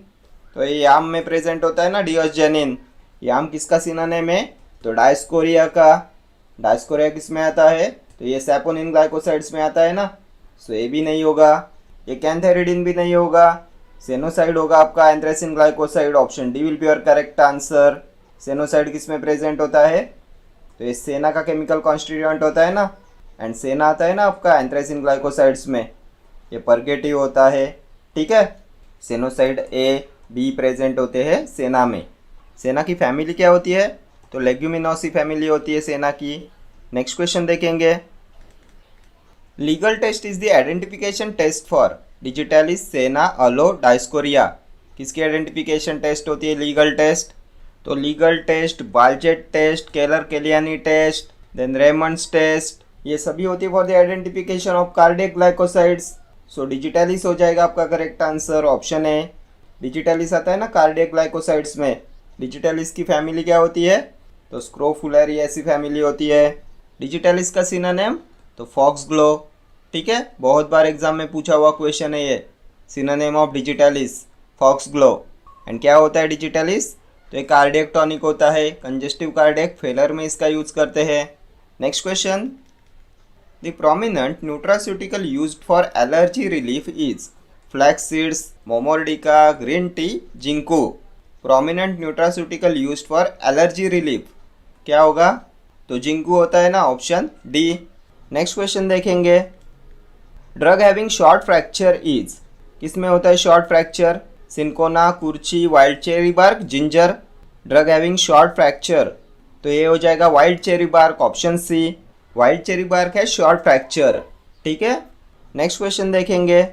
तो ये याम में प्रेजेंट होता है ना डिओस्जेनिन। याम किसका सिनोनिम है? तो डायस्कोरिया का। डायस्कोरिया किस में आता है? तो ये सैपोनिन ग्लाइकोसाइड्स में आता है ना, सो ये भी नहीं होगा। ये कैंथेरिडिन भी नहीं होगा। सेनोसाइड होगा आपका anthracene glycoside. Option D will be your correct answer. Sennoside किस में प्रेजेंट होता है? तो ये सेना का केमिकल कॉन्स्टिट्यूएंट होता है ना, एंड सेना आता है ना आपका एंथ्रेसिन ग्लाइकोसाइड्स में। ये परगेटिव होता है। ठीक है, सेनोसाइड ए बी प्रेजेंट होते हैं सेना में। सेना की फैमिली क्या होती है? तो लेग्यूमिनोसी फैमिली होती है सेना की। नेक्स्ट क्वेश्चन देखेंगे। Legal test is the identification test for digitalis, senna, aloe, dioscorea. किसकी आइडेंटिफिकेशन टेस्ट होती है लीगल टेस्ट? तो legal test, Baljet test, Keller Kiliani test, then Raymond's test, ये सभी होती है for the identification of cardiac glycosides. So digitalis हो जाएगा आपका करेक्ट आंसर। ऑप्शन है डिजिटलिस आता है ना कार्डियक ग्लाइकोसाइड्स में। डिजिटलिस की फैमिली क्या होती है? तो स्क्रोफुलरी ऐसी फैमिली होती है। डिजिटलिस का सिनोनिम? तो फॉक्सग्लो। ठीक है, बहुत बार एग्जाम में पूछा हुआ क्वेश्चन है ये। Synonym of digitalis foxglove. And क्या होता है डिजिटलिस? तो एक कार्डियक टॉनिक होता है। कंजेस्टिव कार्डियक फेलर में इसका यूज करते हैं। Next question. The prominent nutraceutical used for allergy relief is flax seeds, Momordica, green tea, ginkgo. Prominent nutraceutical used for allergy relief क्या होगा? तो जिंको होता है ना, ऑप्शन डी। नेक्स्ट क्वेश्चन देखेंगे। Drug having short fracture is, किस में होता है short fracture? Cinchona, kurchi, wild cherry bark, ginger. Drug having short fracture, तो ये हो जाएगा wild cherry bark. Option C, wild cherry bark है शॉर्ट फ्रैक्चर। ठीक है, नेक्स्ट क्वेश्चन देखेंगे।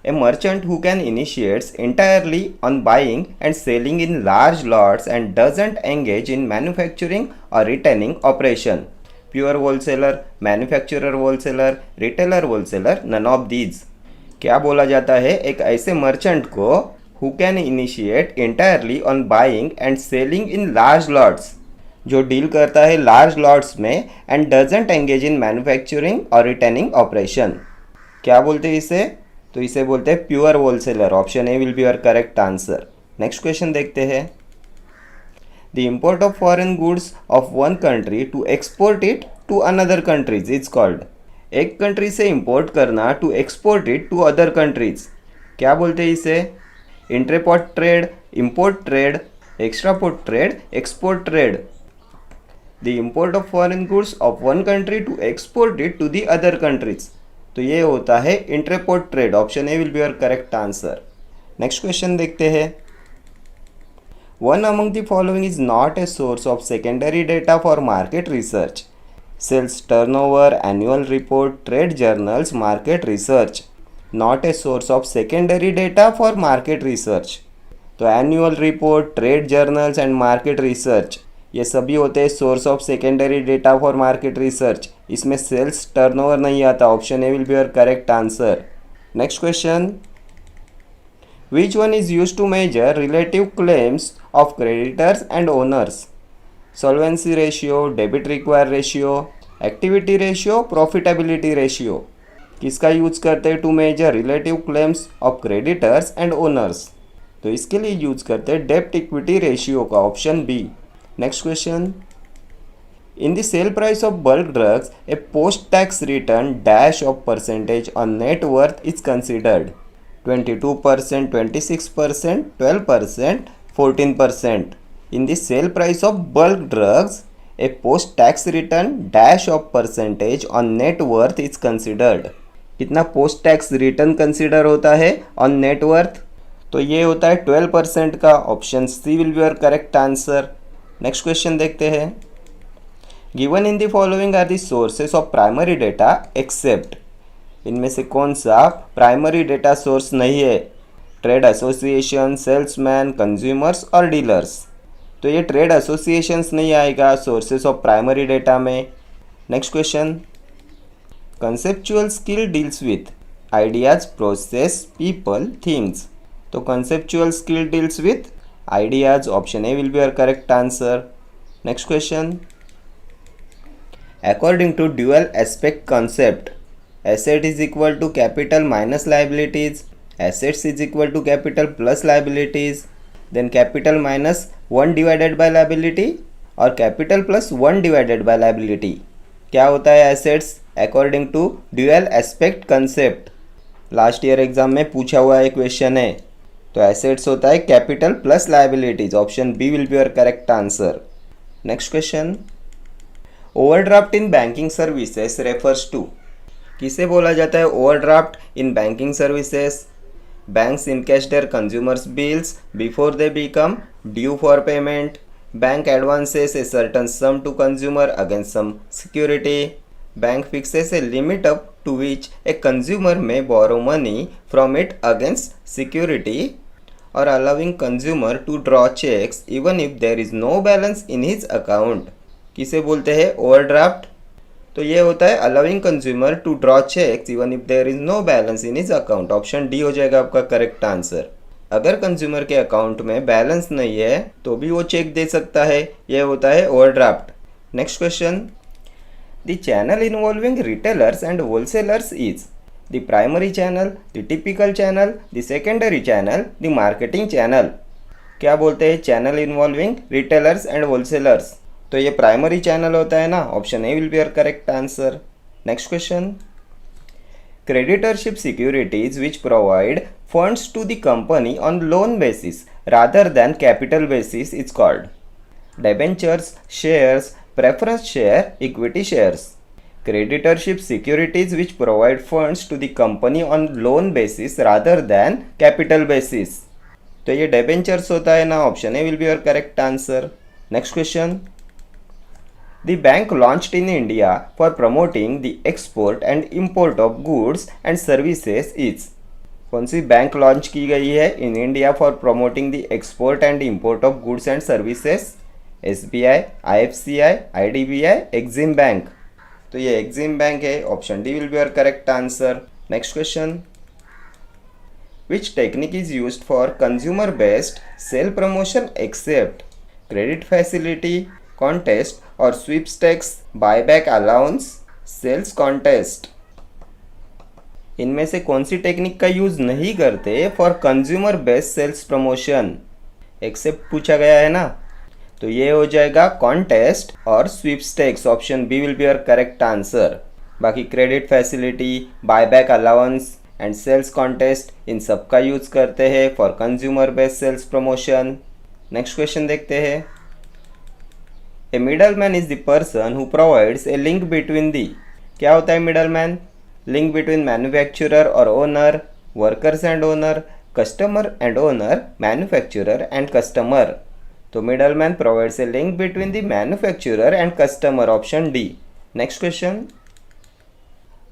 A merchant who can initiates entirely on buying and selling in large lots and doesn't engage in manufacturing or retailing operation. Pure wholesaler, manufacturer wholesaler, retailer wholesaler, none of these. क्या बोला जाता है एक ऐसे merchant को who can initiate entirely on buying and selling in large lots, जो deal करता है लार्ज लॉट्स में and doesn't engage in manufacturing or retailing operation. क्या बोलते हैं इसे? तो इसे बोलते हैं pure wholesaler. Option A will be your correct answer. Next question देखते हैं। The import of foreign goods of one country to export it to another countries is called. एक कंट्री से इंपोर्ट करना to export it to other countries, क्या बोलते हैं इसे? Intraport trade, import trade, extraport trade, export trade. The import of foreign goods of one country to export it to the other countries, तो ये होता है intraport trade. Option A will be your correct answer. Next question देखते हैं। One among the following is not a source of secondary data for market research. Sales turnover, annual report, trade journals, market research. Not a source of secondary data for market research. तो annual report, trade journals and market research ये सभी होते हैं source of secondary data for market research. इसमें sales turnover नहीं आता। Option A will be your correct answer. Next question, which one is used to measure relative claims of creditors and owners? Solvency ratio, debit require ratio, activity ratio, profitability ratio. किसका use करते हैं to measure relative claims of creditors and owners? तो इसके लिए use करते हैं डेब्ट equity ratio का, option B. Next question, in the sale price of bulk drugs a post tax return dash of percentage on net worth is considered? 22%, 26%, 12%, 14%. In the sale price of bulk drugs, a post-tax return dash of percentage on net worth is considered. कितना post tax return consider होता है on net worth? तो ये होता है 12% का। Option C will be your correct answer. Next question देखते हैं, given in the following are the sources of primary data except. इनमें से कौन सा प्राइमरी डेटा सोर्स नहीं है? ट्रेड एसोसिएशन, सेल्समैन, कंज्यूमर्स और डीलर्स। तो ये ट्रेड एसोसिएशंस नहीं आएगा सोर्सेस ऑफ प्राइमरी डेटा में। Next question, conceptual skill deals with ideas, process, people, things. तो conceptual skill deals with ideas. Option A will be your correct answer. Next question, according to dual aspect concept, asset is equal to capital minus liabilities, assets is equal to capital plus liabilities, then capital minus 1 divided by liability और capital plus 1 divided by liability। क्या होता है assets according to dual aspect concept? Last year exam में पूछा हुआ एक question है। तो assets होता है capital plus liabilities। Option B will be your correct answer. Next question, overdraft in banking services refers to. किसे बोला जाता है overdraft in banking services? Banks encash their consumers bills before they become due for payment, bank advances a certain sum to consumer against some security, bank fixes a limit up to which a consumer may borrow money from it against security, और allowing consumer to draw cheques even if there is no balance in his account. किसे बोलते हैं overdraft? तो ये होता है allowing consumer to draw cheques even if there is no balance in his account. Option D हो जाएगा आपका करेक्ट आंसर। अगर कंज्यूमर के अकाउंट में बैलेंस नहीं है तो भी वो चेक दे सकता है। ये होता है overdraft. Next question, the channel involving retailers and wholesalers is the primary channel, the typical channel, the secondary channel, the marketing channel. क्या बोलते हैं channel involving retailers and wholesalers? तो ये प्राइमरी चैनल होता है ना। Option A will be your correct answer. Next question, creditorship securities which provide funds to the company on loan basis rather than capital basis is called? Debentures, shares, preference share, equity shares. Creditorship securities which provide funds to the company on loan basis rather than capital basis. तो ये debentures होता है ना। Option A will be your correct answer. Next question, The bank launched in India for promoting the export and import of goods and services is? कौन सी bank launch की गई है in India for promoting the export and import of goods and services? SBI, IFCI, IDBI, EXIM bank. तो ये EXIM bank है। Option D will be your correct answer. Next question, which technique is used for consumer based sale promotion except credit facility, contest और sweepstakes, buyback allowance, sales contest? इनमें से कौन सी technique का use नहीं करते for consumer based sales promotion? Except पूछा गया है ना। तो ये हो जाएगा कॉन्टेस्ट और sweepstakes. Option B will be your correct answer. बाकी credit facility, buyback allowance and sales contest इन सब का यूज करते हैं for consumer based sales promotion. Next question देखते हैं, a middleman is the person who provides a link between the. क्या होता है मिडलमैन? लिंक बिटवीन मैन्युफैक्चरर और owner, workers and owner, customer and owner, manufacturer and customer. तो middleman provides a link between the manufacturer and customer. Option D. Next question,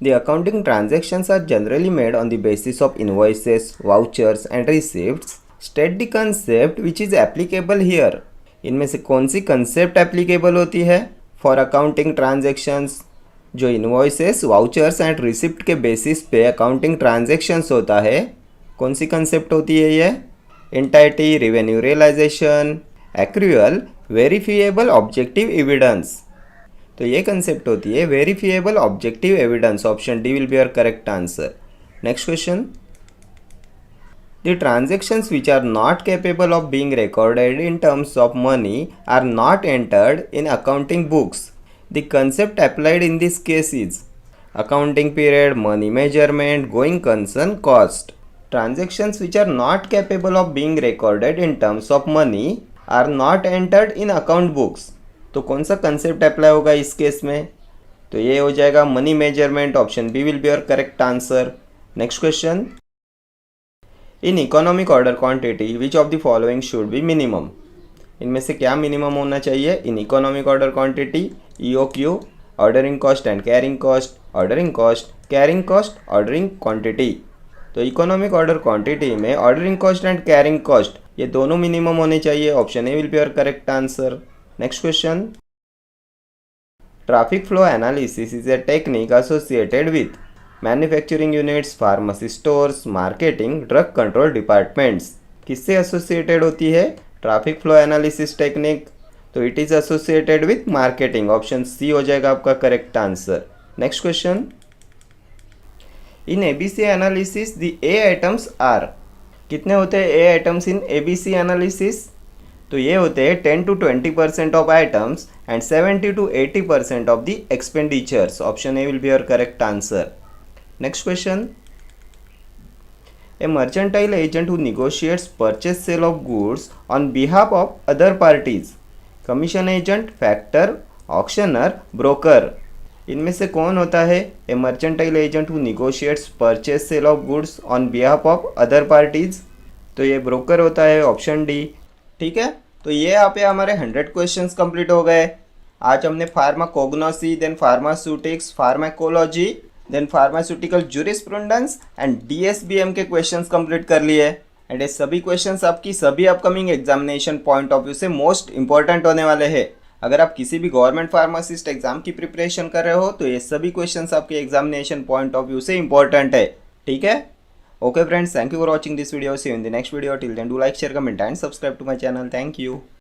The accounting transactions are generally made on the basis of invoices, vouchers and receipts. State the concept which is applicable here. इनमें से कौन सी concept applicable होती है for accounting transactions? जो invoices, vouchers and receipt के basis पे accounting transactions होता है, कौन सी कंसेप्ट होती है ये? Entity, revenue realisation, accrual, verifiable objective evidence. तो ये कंसेप्ट होती है verifiable objective evidence. Option D will be your correct answer. Next question, the transactions which are not capable of being recorded in terms of money are not entered in accounting books. The concept applied in this case is accounting period, money measurement, going concern, cost. Transactions which are not capable of being recorded in terms of money are not entered in account books. तो कौन सा concept apply होगा इस case में? तो ये हो जाएगा money measurement. Option B will be your correct answer. Next question, in economic order quantity which of the following should be minimum? इनमें से क्या मिनिमम होना चाहिए in economic order quantity? EOQ, ordering cost and carrying cost, ordering cost, carrying cost, ordering quantity. तो economic order quantity में ordering cost and carrying cost ये दोनों minimum होने चाहिए। Option A will be your correct answer. Next question, traffic flow analysis is a technique associated with manufacturing units, pharmacy stores, marketing, drug control departments. किससे associated होती है traffic flow analysis technique? तो it is associated with marketing. Option C हो जाएगा आपका correct answer. Next question, in ABC analysis the A items are. कितने होते हैं A items in ABC analysis? तो ये होते हैं 10 to 20% of items and 70 to 80% of the expenditures. Option A will be your correct answer. Next question, a mercantile agent who negotiates purchase sale of goods on behalf of other parties. Commission agent, factor, auctioneer, broker. इनमें से कौन होता है a mercantile agent who negotiates purchase sale of goods on behalf of other parties? तो ये broker होता है। Option D. ठीक है, तो ये यहाँ पे हमारे 100 क्वेश्चंस कंप्लीट हो गए। आज हमने pharmacognosy, then pharmaceutics, pharmacology, then pharmaceutical jurisprudence and DSBM के क्वेश्चंस कंप्लीट कर लिए। एंड ये सभी क्वेश्चंस आपकी सभी upcoming examination point of view से मोस्ट इंपॉर्टेंट होने वाले हैं। अगर आप किसी भी गवर्नमेंट फार्मासिस्ट एग्जाम की प्रिपरेशन कर रहे हो तो ये सभी क्वेश्चंस आपके एग्जामिनेशन पॉइंट ऑफ व्यू से इंपॉर्टेंट है। ठीक है, okay friends, thank you for watching this video. See you in the next video. Till then, do like, share, comment and subscribe to my channel. Thank you.